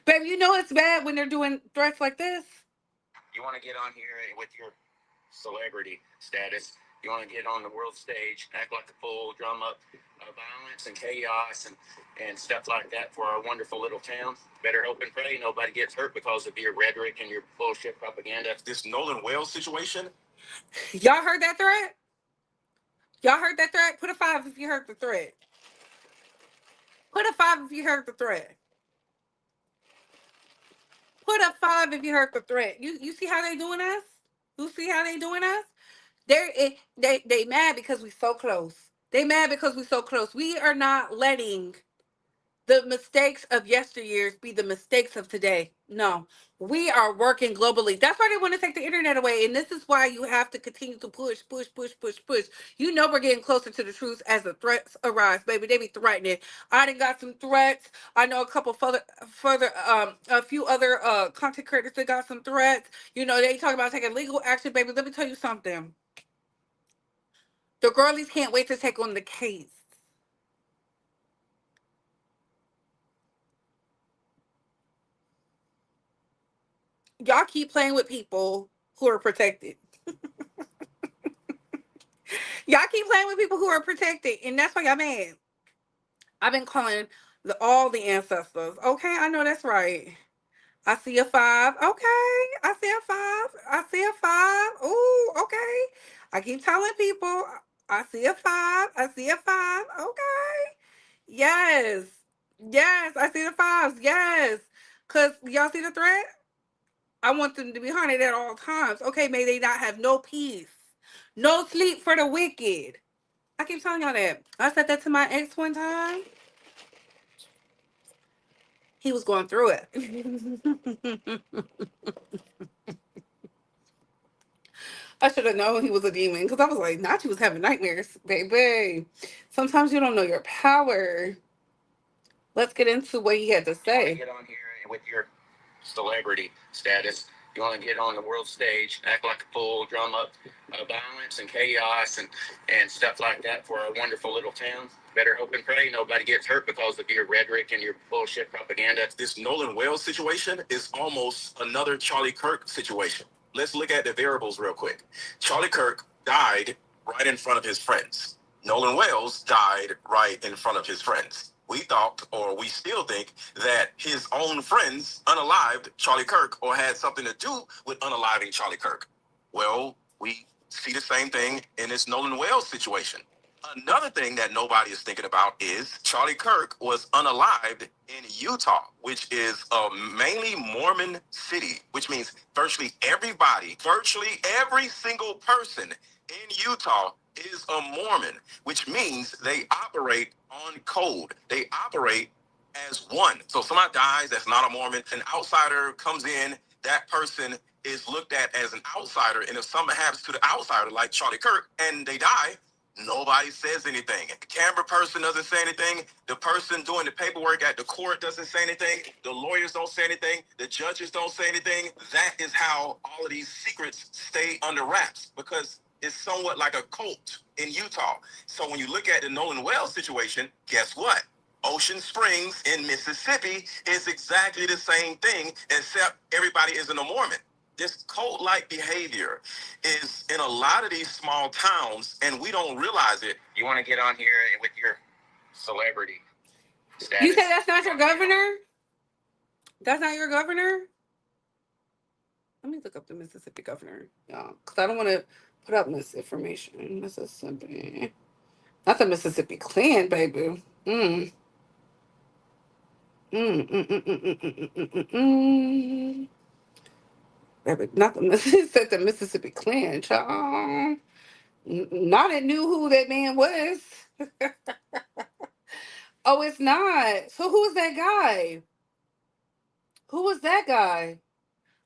Baby, you know it's bad when they're doing threats like this. You want to get on here with your celebrity status. You want to get on the world stage, act like a fool, drum up violence and chaos and stuff like that for our wonderful little town. Better hope and pray nobody gets hurt because of your rhetoric and your bullshit propaganda. This Nolan Wells situation, Y'all heard that threat? Y'all heard that threat? Put a 5 if you heard the threat. Put a 5 if you heard the threat. Put a 5 if you heard the threat. You see how they doing us? You see how they doing us? They mad because we so close. They mad because we so close. We are not letting the mistakes of yesteryears be the mistakes of today. No, we are working globally. That's why they want to take the internet away. And this is why you have to continue to push, push, push, push, push. You know we're getting closer to the truth as the threats arise, baby. They be threatening. I done got some threats. I know a couple a few other content creators that got some threats. You know, they talk about taking legal action, baby. Let me tell you something. The girlies can't wait to take on the case. Y'all keep playing with people who are protected. Y'all keep playing with people who are protected, and that's why y'all mad. I've been calling all the ancestors. Okay, I know that's right. I see a 5. Okay, I see a 5. I see a 5. Ooh, okay. I keep telling people I see a 5. I see a 5. Okay. Yes. Yes, I see the 5s. Yes. Cause y'all see the threat? I want them to be haunted at all times. Okay, may they not have no peace. No sleep for the wicked. I keep telling y'all that. I said that to my ex one time. He was going through it. I should have known he was a demon because I was like, not you was having nightmares, baby. Sometimes you don't know your power. Let's get into what he had to say. Get on here with your celebrity status. You want to get on the world stage, act like a fool, drum up violence and chaos and stuff like that for our wonderful little town. Better hope and pray nobody gets hurt because of your rhetoric and your bullshit propaganda. This Nolan Wells situation is almost another Charlie Kirk situation. Let's look at the variables real quick. Charlie Kirk died right in front of his friends. Nolan Wells died right in front of his friends. We thought, or we still think, that his own friends unalived Charlie Kirk or had something to do with unaliving Charlie Kirk. Well, we see the same thing in this Nolan Wells situation. Another thing that nobody is thinking about is Charlie Kirk was unalived in Utah, which is a mainly Mormon city, which means virtually every single person in Utah is a Mormon, which means they operate on code. They operate as one. So somebody dies that's not a Mormon, an outsider comes in, that person is looked at as an outsider. And if something happens to the outsider, like Charlie Kirk, and they die, nobody says anything. The camera person doesn't say anything. The person doing the paperwork at the court doesn't say anything. The lawyers don't say anything. The judges don't say anything. That is how all of these secrets stay under wraps, because it's somewhat like a cult in Utah. So when you look at the Nolan Wells situation, guess what? Ocean Springs in Mississippi is exactly the same thing, except everybody isn't a Mormon. This cult-like behavior is in a lot of these small towns, and we don't realize it. You want to get on here with your celebrity status. You say that's not your governor? That's not your governor? Let me look up the Mississippi governor, y'all, because I don't want to put up misinformation. Mississippi. Not the Mississippi Klan, baby. Mm. Mm, mm, mm, mm, mm, mm, mm, mm, mm. Baby, not the Mississippi, said the Mississippi Klan, child. Not that knew who that man was. Oh, it's not. So who is that guy? Who was that guy?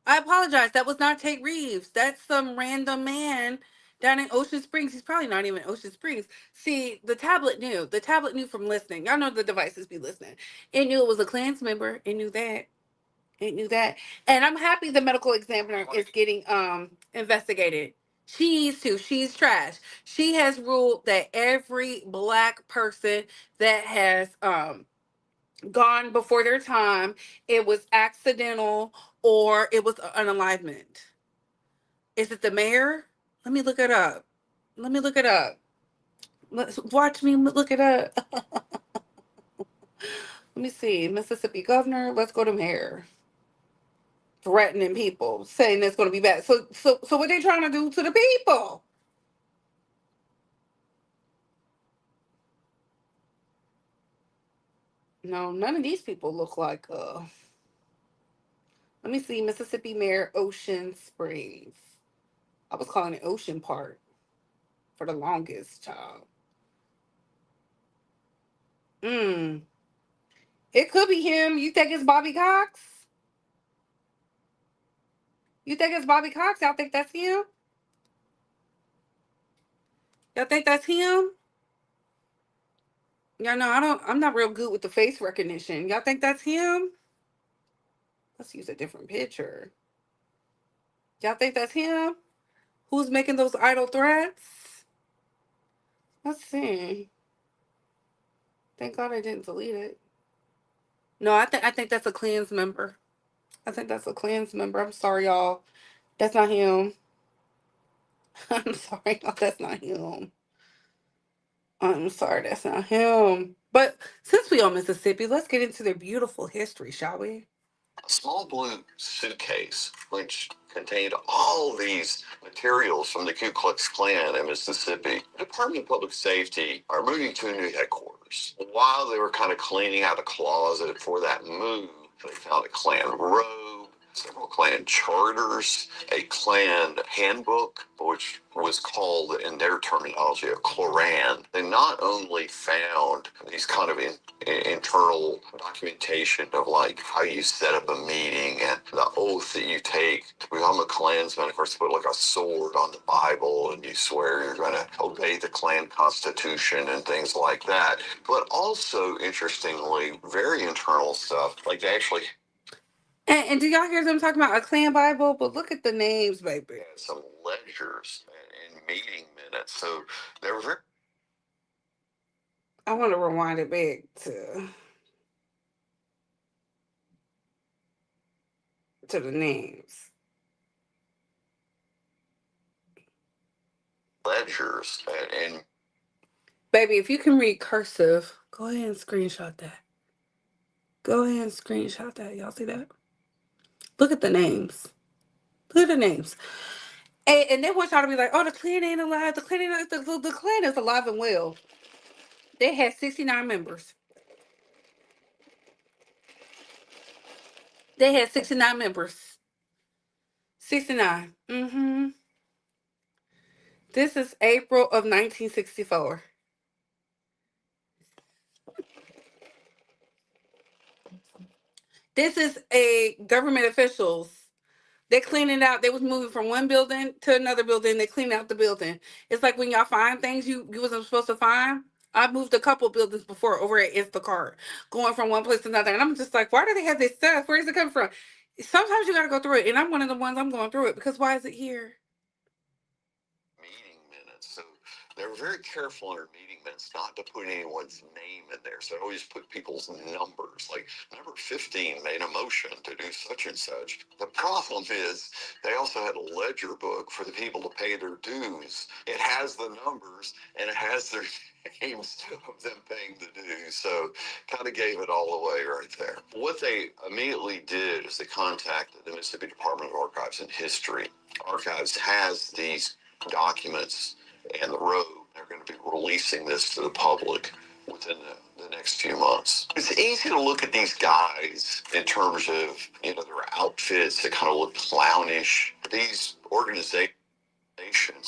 I apologize. That was not Tate Reeves. That's some random man down in Ocean Springs. He's probably not even Ocean Springs. See, the tablet knew. The tablet knew from listening. Y'all know the devices be listening. It knew it was a Klans member. It knew that. It knew that. And I'm happy the medical examiner is getting investigated. She needs to. She's trash. She has ruled that every black person that has gone before their time, it was accidental or it was an alignment. Is it the mayor? Let me look it up. Let me look it up. Let's watch me look it up. Let me see. Mississippi governor. Let's go to mayor. Threatening people, saying that's going to be bad. So what they trying to do to the people? No, none of these people look like let me see, Mississippi Mayor Ocean Springs. I was calling it Ocean Park for the longest, child. Mm. It could be him. You think it's Bobby Cox? You think it's Bobby Cox? Y'all think that's him? Y'all think that's him? Y'all know I'm not real good with the face recognition. Y'all think that's him? Let's use a different picture. Y'all think that's him? Who's making those idle threats? Let's see. Thank God I didn't delete it. No, I think that's a Klans member. I think that's a Klans member. I'm sorry, y'all. That's not him. I'm sorry, y'all. That's not him. I'm sorry, that's not him. But since we on Mississippi, let's get into their beautiful history, shall we? A small blue suitcase, which contained all these materials from the Ku Klux Klan in Mississippi. The Department of Public Safety are moving to a new headquarters. While they were kind of cleaning out a closet for that move, they found a Klan robe, several Klan charters, a Klan handbook, which was called, in their terminology, a Kloran. They not only found these kind of internal documentation of like how you set up a meeting and the oath that you take to become a Klansman. Of course, they put like a sword on the Bible and you swear you're going to obey the Klan Constitution and things like that. But also, interestingly, very internal stuff. Like they actually And do y'all hear them talking about a Klan Bible? But look at the names, baby. had some ledgers and meeting minutes. So they were very I want to rewind it back to the names. ledgers and Baby, if you can read cursive, go ahead and screenshot that. Go ahead and screenshot that. Y'all see that? Look at the names. Look at the names. And they want y'all to be like, oh, the Klan ain't alive. The Klan ain't the Klan is alive and well. They had 69 members. They had 69 members. 69. Mm-hmm. This is April of 1964. This is a government officials. They cleaned it out. They was moving from one building to another building. They cleaned out the building. It's like when y'all find things you wasn't supposed to find. I moved a couple buildings before over at Instacart, going from one place to another. And I'm just like, why do they have this stuff? Where does it come from? Sometimes you got to go through it. And I'm one of the ones I'm going through it because why is it here? meeting minutes. So they were very careful in their meeting minutes not to put anyone's name in there. So they always put people's numbers. Like number 15 made a motion to do such and such. The problem is they also had a ledger book for the people to pay their dues. It has the numbers and it has their names of them paying the dues. So kind of gave it all away right there. What they immediately did is they contacted the Mississippi Department of Archives and History. Archives has these documents and the road. They're going to be releasing this to the public within the next few months. It's easy to look at these guys in terms of, you know, their outfits that kind of look clownish. These organizations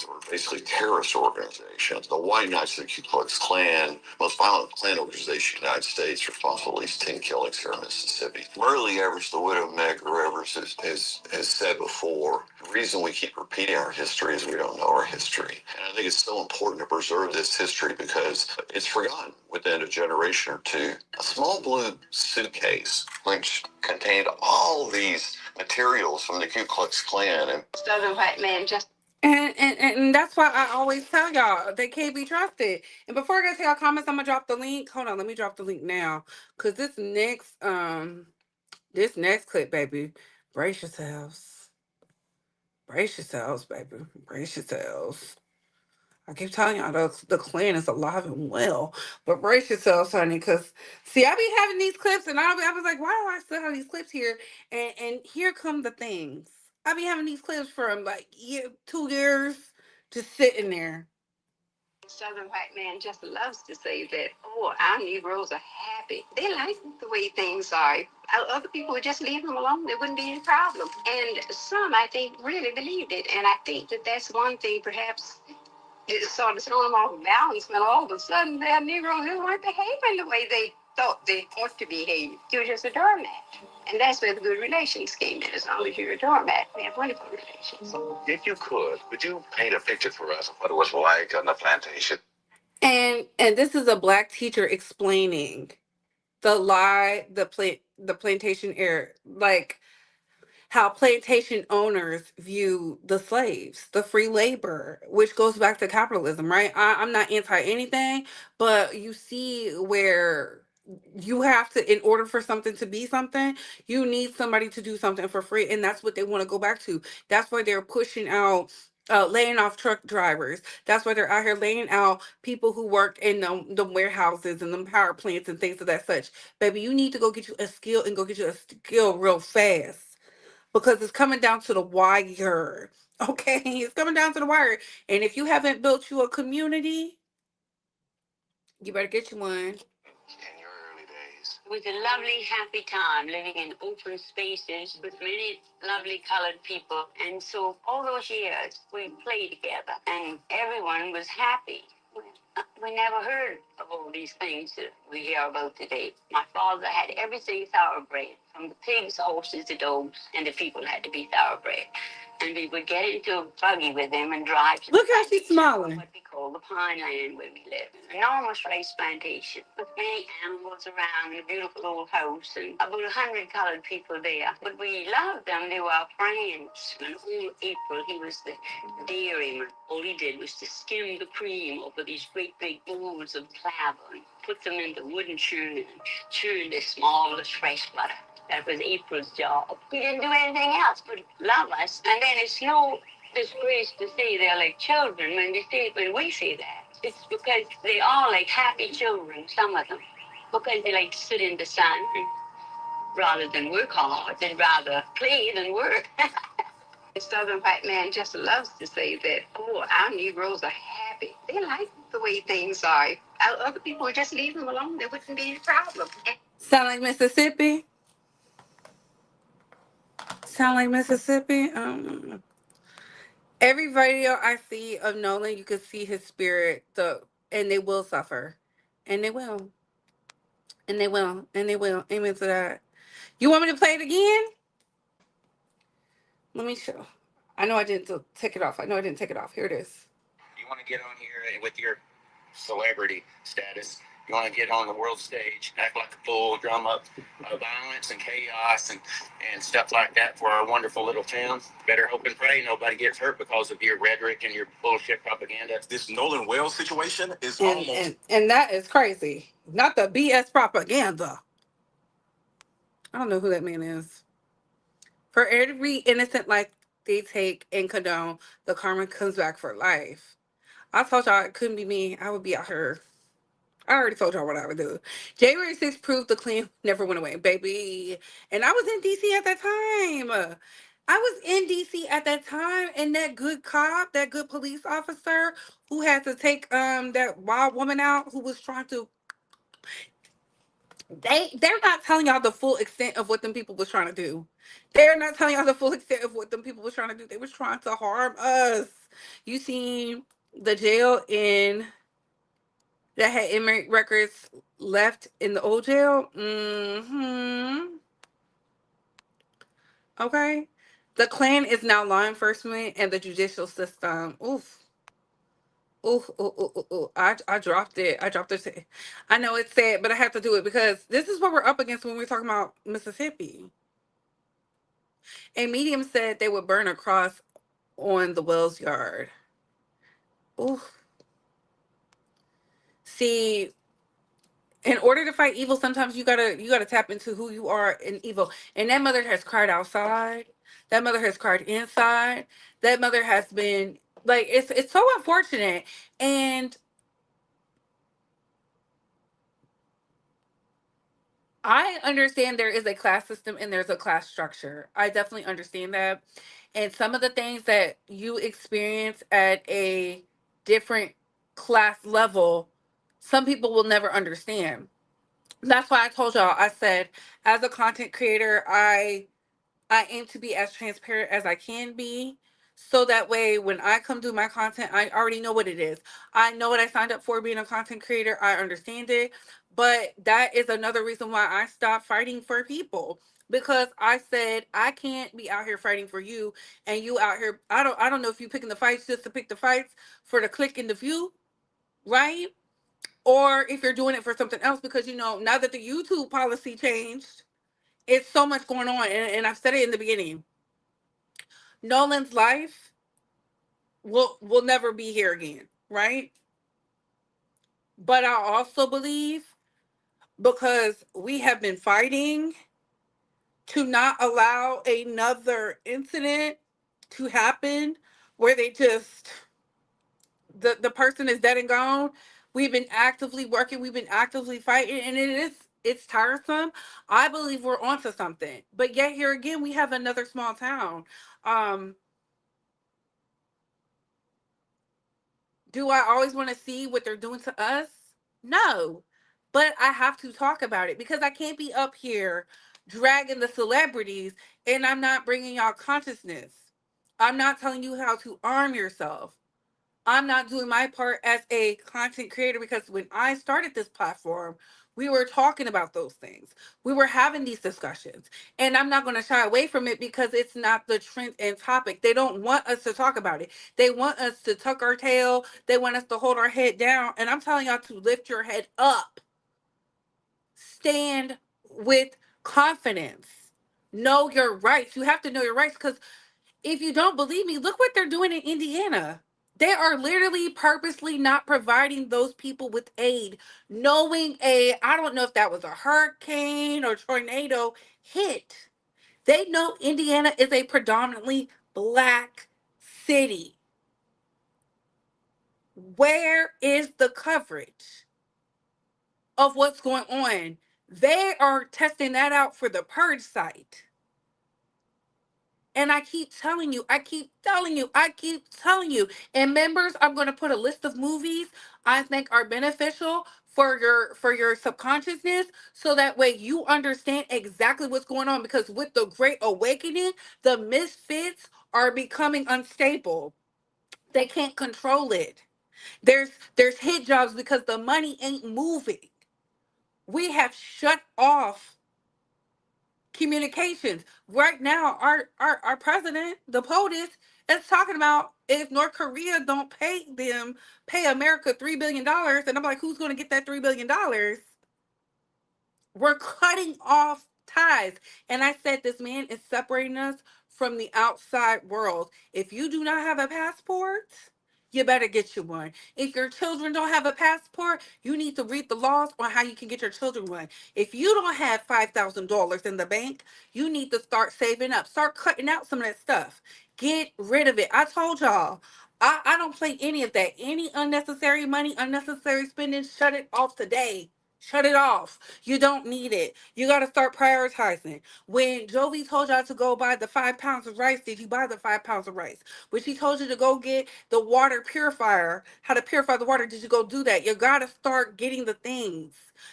were basically terrorist organizations. The White Knights of the Ku Klux Klan, most violent Klan organization in the United States, responsible for at least 10 killings here in Mississippi. Murley Evers, the widow Medgar Evers, has said before, the reason we keep repeating our history is we don't know our history. And I think it's so important to preserve this history because it's forgotten within a generation or two. A small blue suitcase, which contained all these materials from the Ku Klux Klan. And Southern white man just And that's why I always tell y'all they can't be trusted. And before I get to y'all comments, I'm gonna drop the link. Hold on, let me drop the link now. Cause this next clip, baby, brace yourselves. Brace yourselves, baby. Brace yourselves. I keep telling y'all the Klan is alive and well. But brace yourselves, honey, because see, I be having these clips and I was like, why do I still have these clips here? And here come the things. I be having these clips from like 2 years just sitting there. Southern white man just loves to say that, oh, our Negroes are happy. They like the way things are. Other people would just leave them alone. There wouldn't be any problem. And some, I think, really believed it. And I think that that's one thing, perhaps, it sort of threw them off balance when all of a sudden their Negroes just weren't behaving the way they thought they ought to behave. You were just a doormat. And that's where the good relations came in. As long as you're a doormat, we have wonderful relations. If you could you paint a picture for us of what it was like on the plantation? And this is a black teacher explaining the lie, the plantation era, like how plantation owners view the slaves, the free labor, which goes back to capitalism, right? I'm not anti anything, but you see where you have to, in order for something to be something, you need somebody to do something for free. And that's what they want to go back to. That's why they're pushing out. Laying off truck drivers. That's why they're out here laying out people who work in the warehouses and the power plants and things of that such. Baby, you need to go get you a skill and go get you a skill real fast because it's coming down to the wire. Okay, it's coming down to the wire. And if you haven't built you a community, you better get you one. In your early days. It was a lovely, happy time living in open spaces with many lovely colored people. And so all those years we played together and everyone was happy. We never heard of all these things that we hear about today. My father had everything thoroughbred, from the pigs, horses, the dogs, and the people had to be thoroughbred. And we would get into a buggy with him and drive to Look how she's smiling. what we call the pine land where we live. An enormous rice plantation with many animals around and a beautiful old house and about 100 colored people there. But we loved them. They were our friends. And old April, he was the dairyman. All he did was to skim the cream over these great big bowls of clabber and put them in the wooden churn and churn the smallest fresh butter. That was April's job. He didn't do anything else but love us. And then it's no disgrace to say they're like children when we say that. It's because they are like happy children, some of them. Because they like to sit in the sun rather than work hard. They'd rather play than work. The Southern white man just loves to say that, oh, our Negroes are happy. They like the way things are. Other people would just leave them alone. There wouldn't be any problem. Sound like Mississippi? Sound like Mississippi? Every video I see of Nolan, you can see his spirit. And they will suffer, and they will, and they will, and they will. Amen to that. You want me to play it again? Let me show. I know I didn't take it off. I know I didn't take it off. Here it is. You want to get on here with your celebrity status. You want to get on the world stage, act like a fool, drum up violence and chaos and stuff like that for our wonderful little town. Better hope and pray nobody gets hurt because of your rhetoric and your bullshit propaganda. This Nolan Wells situation is And that is crazy. Not the BS propaganda. I don't know who that man is. For every innocent life they take and condone, the karma comes back for life. I told y'all it couldn't be me. I would be out here. I already told y'all what I would do. January 6th proved the Klan never went away, baby. And I was in DC at that time. I was in DC at that time, and that good cop, that good police officer who had to take that wild woman out who was trying to they're not telling y'all the full extent of what them people was trying to do. They're not telling y'all the full extent of what them people was trying to do. They was trying to harm us. You seen the jail in that had inmate records left in the old jail? Okay. The Klan is now law enforcement and the judicial system. Oof. Ooh, ooh, ooh, ooh, ooh. I dropped it. I dropped it. I know it's sad, but I have to do it because this is what we're up against when we're talking about Mississippi. A medium said they would burn a cross on the Wells yard. Ooh. See, in order to fight evil, sometimes you gotta tap into who you are in evil. And that mother has cried outside. That mother has cried inside. That mother has been like it's so unfortunate. And I understand there is a class system and there's a class structure. I definitely understand that. And some of the things that you experience at a different class level, some people will never understand. That's why I told y'all, I said, as a content creator, I aim to be as transparent as I can be. So that way, when I come do my content, I already know what it is. I know what I signed up for being a content creator. I understand it. But that is another reason why I stopped fighting for people. Because I said I can't be out here fighting for you and you out here. I don't know if you picking the fights just to pick the fights for the click and the view, right? Or if you're doing it for something else, because now that the YouTube policy changed, it's so much going on. And I've said it in the beginning. Nolan's life will never be here again, right? But I also believe, because we have been fighting to not allow another incident to happen where they just the person is dead and gone. We've been actively working, we've been actively fighting, and it's tiresome. I believe we're onto something. But yet here again we have another small town. Um Do I always want to see what they're doing to us? No. But I have to talk about it because I can't be up here dragging the celebrities and I'm not bringing y'all consciousness. I'm not telling you how to arm yourself. I'm not doing my part as a content creator, because when I started this platform, we were talking about those things. We were having these discussions. And I'm not going to shy away from it because it's not the trend and topic. They don't want us to talk about it. They want us to tuck our tail. They want us to hold our head down. And I'm telling y'all to lift your head up. Stand with confidence. Know your rights. You have to know your rights, because if you don't believe me, look what they're doing in Indiana. They are literally purposely not providing those people with aid, knowing I don't know if that was a hurricane or tornado hit. They know Indiana is a predominantly black city. Where is the coverage of what's going on? They are testing that out for the purge site. And I keep telling you, I keep telling you, I keep telling you. And members, I'm going to put a list of movies I think are beneficial for your subconsciousness, so that way you understand exactly what's going on, because with the great awakening, the misfits are becoming unstable. They can't control it. There's hit jobs because the money ain't moving. We have shut off communications. Right now, our president, the POTUS, is talking about if North Korea don't pay America $3 billion, and I'm like, who's going to get that $3 billion? We're cutting off ties. And I said, this man is separating us from the outside world. If you do not have a passport, you better get you one. If your children don't have a passport, you need to read the laws on how you can get your children one. If you don't have $5,000 in the bank, you need to start saving up. Start cutting out some of that stuff. Get rid of it. I told y'all, I don't play any of that. Any unnecessary money, unnecessary spending, shut it off today. Shut it off. You don't need it. You got to start prioritizing. When Jovi told y'all to go buy the 5 pounds of rice, did you buy the 5 pounds of rice? When she told you to go get the water purifier, how to purify the water, did you go do that? You got to start getting the things.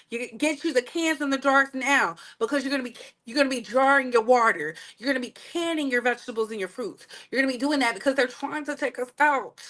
You get you the cans and the jars now, because you're gonna be jarring your water. You're gonna be canning your vegetables and your fruits. You're gonna be doing that because they're trying to take us out.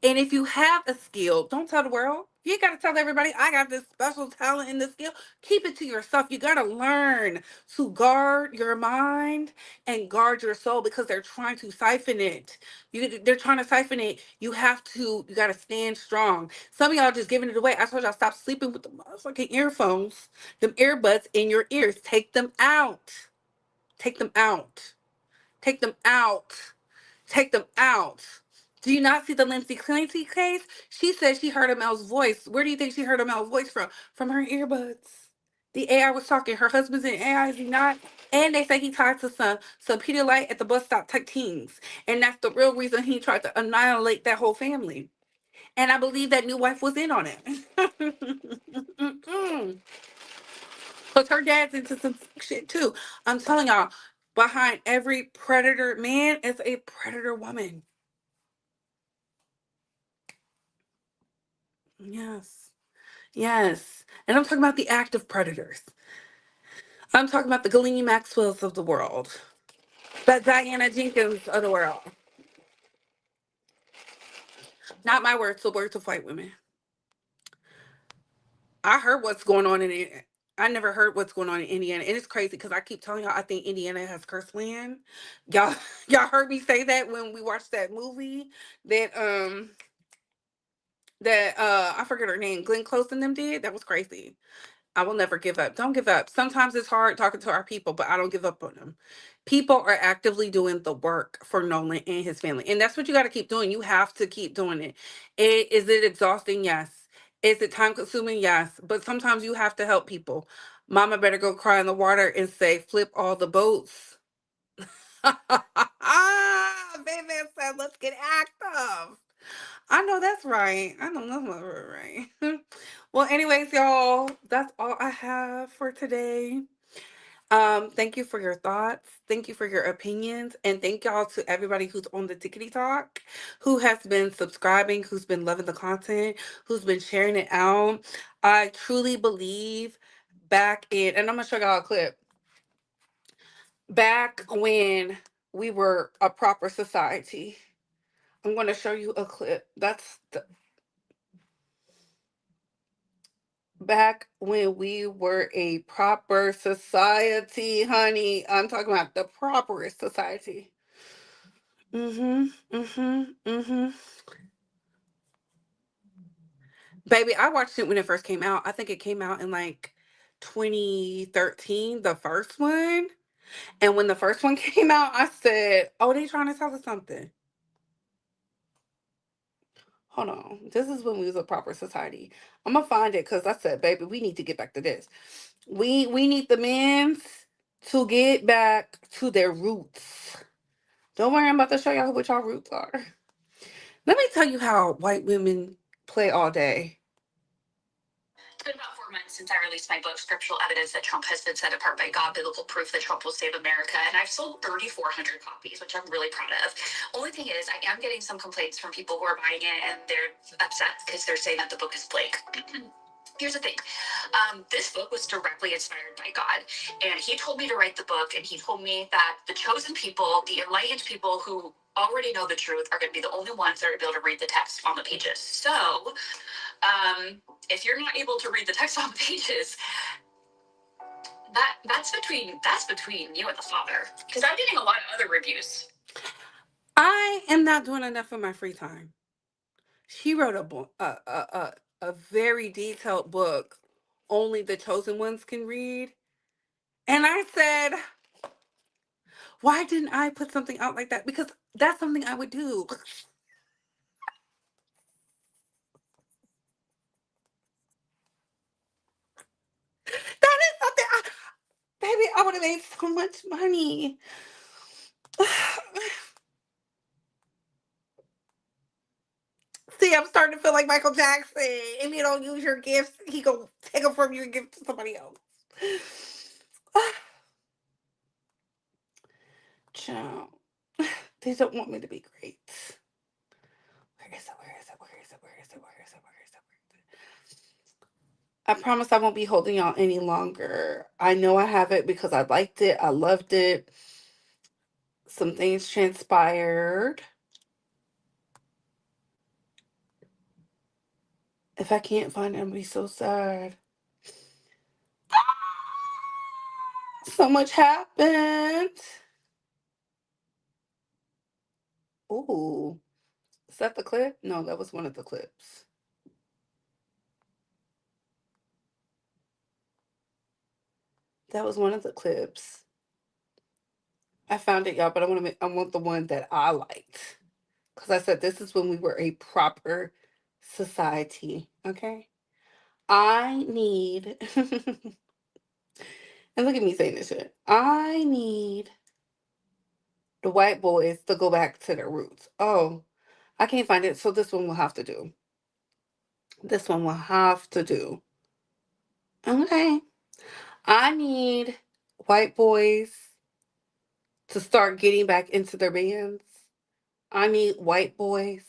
And if you have a skill, don't tell the world. You got to tell everybody, I got this special talent in this skill. Keep it to yourself. You got to learn to guard your mind and guard your soul, because they're trying to siphon it. They're trying to siphon it. You got to stand strong. Some of y'all just giving it away. I told y'all, stop sleeping with the motherfucking earphones, them earbuds in your ears. Take them out. Take them out. Take them out. Take them out. Do you not see the Lindsay Clancy case? She said she heard Amel's voice. Where do you think she heard Amel's voice from? From her earbuds. The AI was talking. Her husband's in AI, is he not? And they say he tied to some Pedialyte at the bus stop type teens. And that's the real reason he tried to annihilate that whole family. And I believe that new wife was in on it. Because her dad's into some shit too. I'm telling y'all, behind every predator man is a predator woman. Yes. Yes. And I'm talking about the active predators. I'm talking about the Ghislaine Maxwells of the world. The Diana Jenkins of the world. Not my words, the words of white women. I heard what's going on in it. I never heard what's going on in Indiana. And it's crazy because I keep telling y'all I think Indiana has cursed land. Y'all y'all heard me say that when we watched that movie that I forget her name, Glenn Close and them did. That was crazy. I will never give up. Don't give up. Sometimes it's hard talking to our people, but I don't give up on them. People are actively doing the work for Nolan and his family. And that's what you got to keep doing. You have to keep doing it. Is it exhausting? Yes. Is it time consuming? Yes. But sometimes you have to help people. Mama better go cry in the water and say, flip all the boats. Baby said, let's get active. I know that's right. I know that's right. Well, anyways, y'all, that's all I have for today. Thank you for your thoughts. Thank you for your opinions. And thank y'all to everybody who's on the Tickety Talk, who has been subscribing, who's been loving the content, who's been sharing it out. I truly believe back in, and I'm gonna show y'all a clip. Back when we were a proper society. I'm gonna show you a clip. That's the, back when we were a proper society, honey. I'm talking about the properest society. Mm-hmm. Baby, I watched it when it first came out. I think it came out in like 2013, the first one. And when the first one came out, I said, oh, they trying to tell us something. Hold on. This is when we was a proper society. I'm gonna find it because I said, baby, we need to get back to this. We need the men's to get back to their roots. Don't worry, I'm about to show y'all what y'all roots are. Let me tell you how white women play all day. It's been about 4 months since I released my book, Scriptural Evidence That Trump Has Been Set Apart by God, Biblical Proof That Trump Will Save America. And I've sold 3,400 copies, which I'm really proud of. Only thing is, I am getting some complaints from people who are buying it, and they're upset because they're saying that the book is blank. Here's the thing. This book was directly inspired by God. And he told me to write the book, and he told me that the chosen people, the enlightened people who already know the truth, are going to be the only ones that are able to read the text on the pages. So, if you're not able to read the text on the pages, that's between you and the Father. Because I'm getting a lot of other reviews. I am not doing enough in my free time. She wrote a very detailed book only the chosen ones can read. And I said, why didn't I put something out like that? Because that's something I would do. That is something baby, I would have made so much money. See, I'm starting to feel like Michael Jackson. If you don't use your gifts, he gonna take them from you and give it to somebody else. Child, they don't want me to be great. Where is it? Where is it? Where is it? Where is it? Where is it? Where is it? Where is it? I promise I won't be holding y'all any longer. I know I have it because I liked it. I loved it. Some things transpired. If I can't find it, I'm gonna be so sad. So much happened. Ooh. Is that the clip? No, that was one of the clips. That was one of the clips. I found it, y'all, but I want the one that I liked. Because I said this is when we were a proper society. Okay? I need and look at me saying this shit. I need the white boys to go back to their roots. Oh, I can't find it, so this one will have to do. This one will have to do. Okay. I need white boys to start getting back into their bands. I need white boys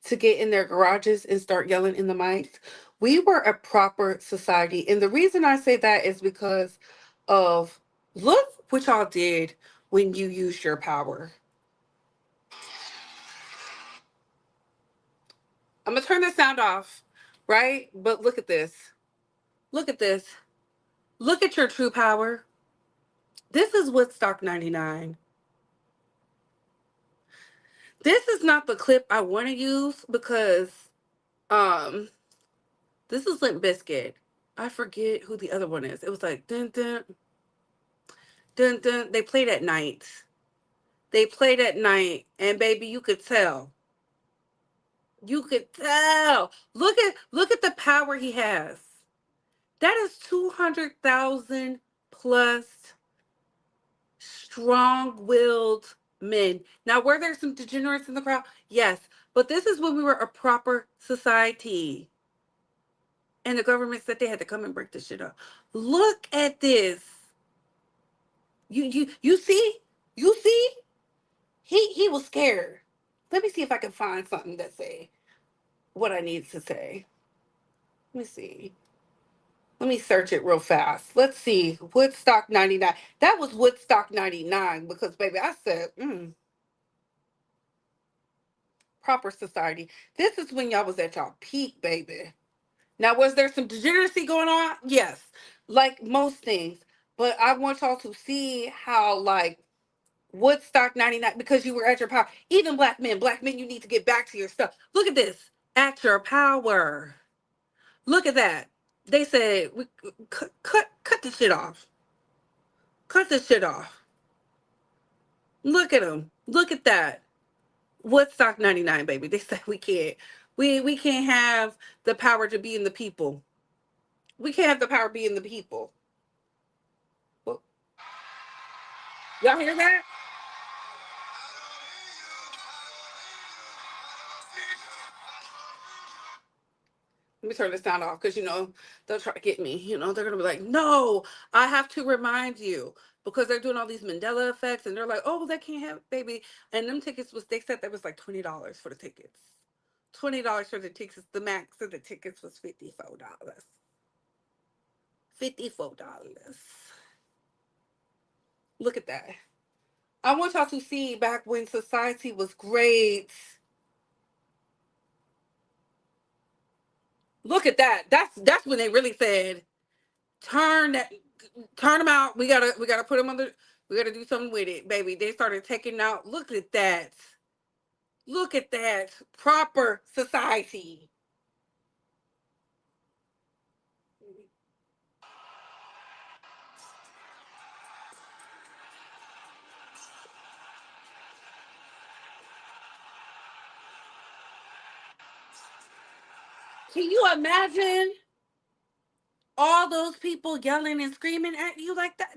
to get in their garages and start yelling in the mics. We were a proper society. And the reason I say that is because of look what y'all did when you used your power. I'm going to turn the sound off, right? But look at this. Look at this. Look at your true power. This is Woodstock 99. This is not the clip I want to use because um this is Limp Bizkit. I forget who the other one is. It was like dun dun dun dun. They played at night. They played at night, and baby, you could tell. You could tell. Look at the power he has. That is 200,000 plus strong-willed men. Now, were there some degenerates in the crowd? Yes, but this is when we were a proper society. And the government said they had to come and break this shit up. Look at this. You see? You see? He was scared. Let me see if I can find something that say what I need to say. Let me see. Let me search it real fast. Let's see. Woodstock 99. That was Woodstock 99 because baby, I said, proper society. This is when y'all was at y'all peak, baby. Now, was there some degeneracy going on? Yes, like most things. But I want y'all to see how, like, Woodstock 99, because you were at your power. Even black men, you need to get back to your stuff. Look at this. At your power. Look at that. They said, cut this shit off. Cut this shit off. Look at them. Look at that. Woodstock 99, baby. They said we can't. We can't have the power to be in the people. We can't have the power being the people. Well, y'all hear that? Let me turn the sound off because they'll try to get me. They're gonna be like, no, I have to remind you because they're doing all these Mandela effects and they're like, oh, well, they can't have baby. And them tickets they said that was like $20 for the tickets. $20 for the tickets. The max of the tickets was $54. $54. Look at that. I want y'all to see back when society was great. Look at that. That's when they really said, turn them out. We gotta put them under. We gotta do something with it, baby. They started taking out. Look at that. Look at that. Proper society. Can you imagine all those people yelling and screaming at you like that?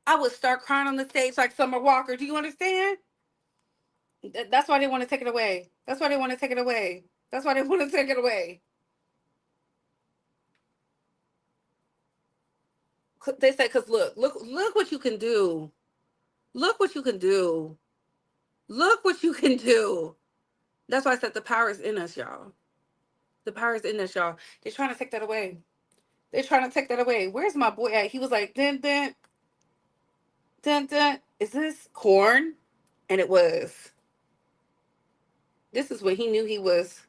I would start crying on the stage like Summer Walker. Do you understand? That's why they want to take it away. That's why they want to take it away. That's why they want to take it away. They say, because look what you can do. Look what you can do. Look what you can do. That's why I said the power is in us, y'all. The power is in us, y'all. They're trying to take that away. They're trying to take that away. Where's my boy at? He was like, dun, dun, dun, dun. Is this corn? And it was. This is when he knew he was.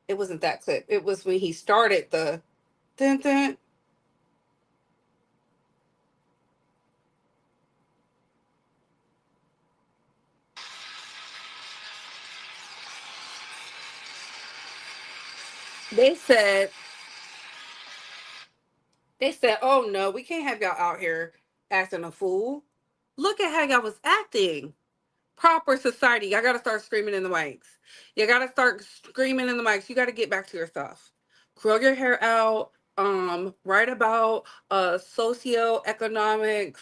It wasn't that clip. It was when he started the dun, dun. They said, oh no, we can't have y'all out here acting a fool. Look at how y'all was acting. Proper society. Y'all gotta start screaming in the mics. You gotta start screaming in the mics. You gotta get back to your stuff. Grow your hair out. Write about socioeconomics,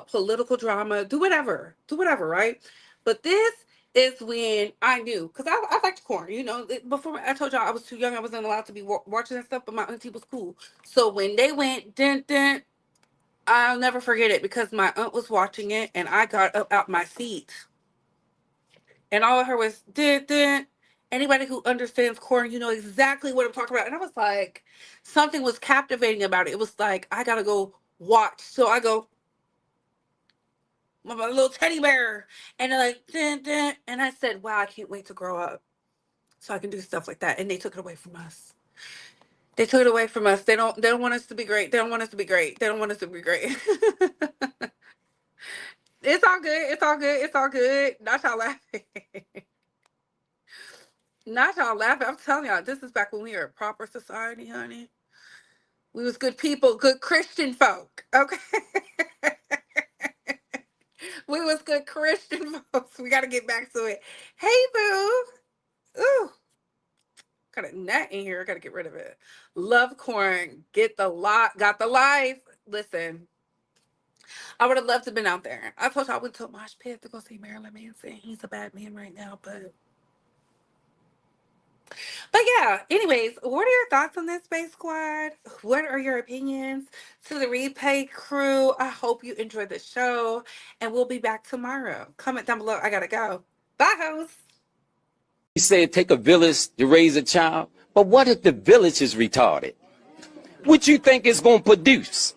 political drama. Do whatever. Do whatever, right? But this is when I knew, because I liked corn. Before I told y'all I was too young, I wasn't allowed to be watching that stuff, but my auntie was cool. So when they went dun dun I'll never forget it because my aunt was watching it and I got up out my seat and all I heard was dun, dun. Anybody who understands corn, you know exactly what I'm talking about. And I was like, something was captivating about it. It was like, I gotta go watch. So I go, my little teddy bear. And they're like, dun, dun. And I said, wow, I can't wait to grow up so I can do stuff like that. And they took it away from us. They took it away from us. They don't want us to be great. They don't want us to be great. They don't want us to be great. It's all good. It's all good. It's all good. Not y'all laughing. Not y'all laughing. I'm telling y'all, this is back when we were a proper society, honey. We was good people, good Christian folk. Okay. We was good Christian folks. We gotta get back to it. Hey boo. Ooh. Got a gnat in here. I gotta get rid of it. Love corn. Got the life. Listen. I would have loved to have been out there. I told you I went to a mosh pit to go see Marilyn Manson. He's a bad man right now, but yeah, anyways, what are your thoughts on this Space Squad? What are your opinions? To the replay crew, I hope you enjoyed the show, and we'll be back tomorrow. Comment down below. I gotta go. Bye, host. You say it take a village to raise a child, but what if the village is retarded? What you think it's gonna produce?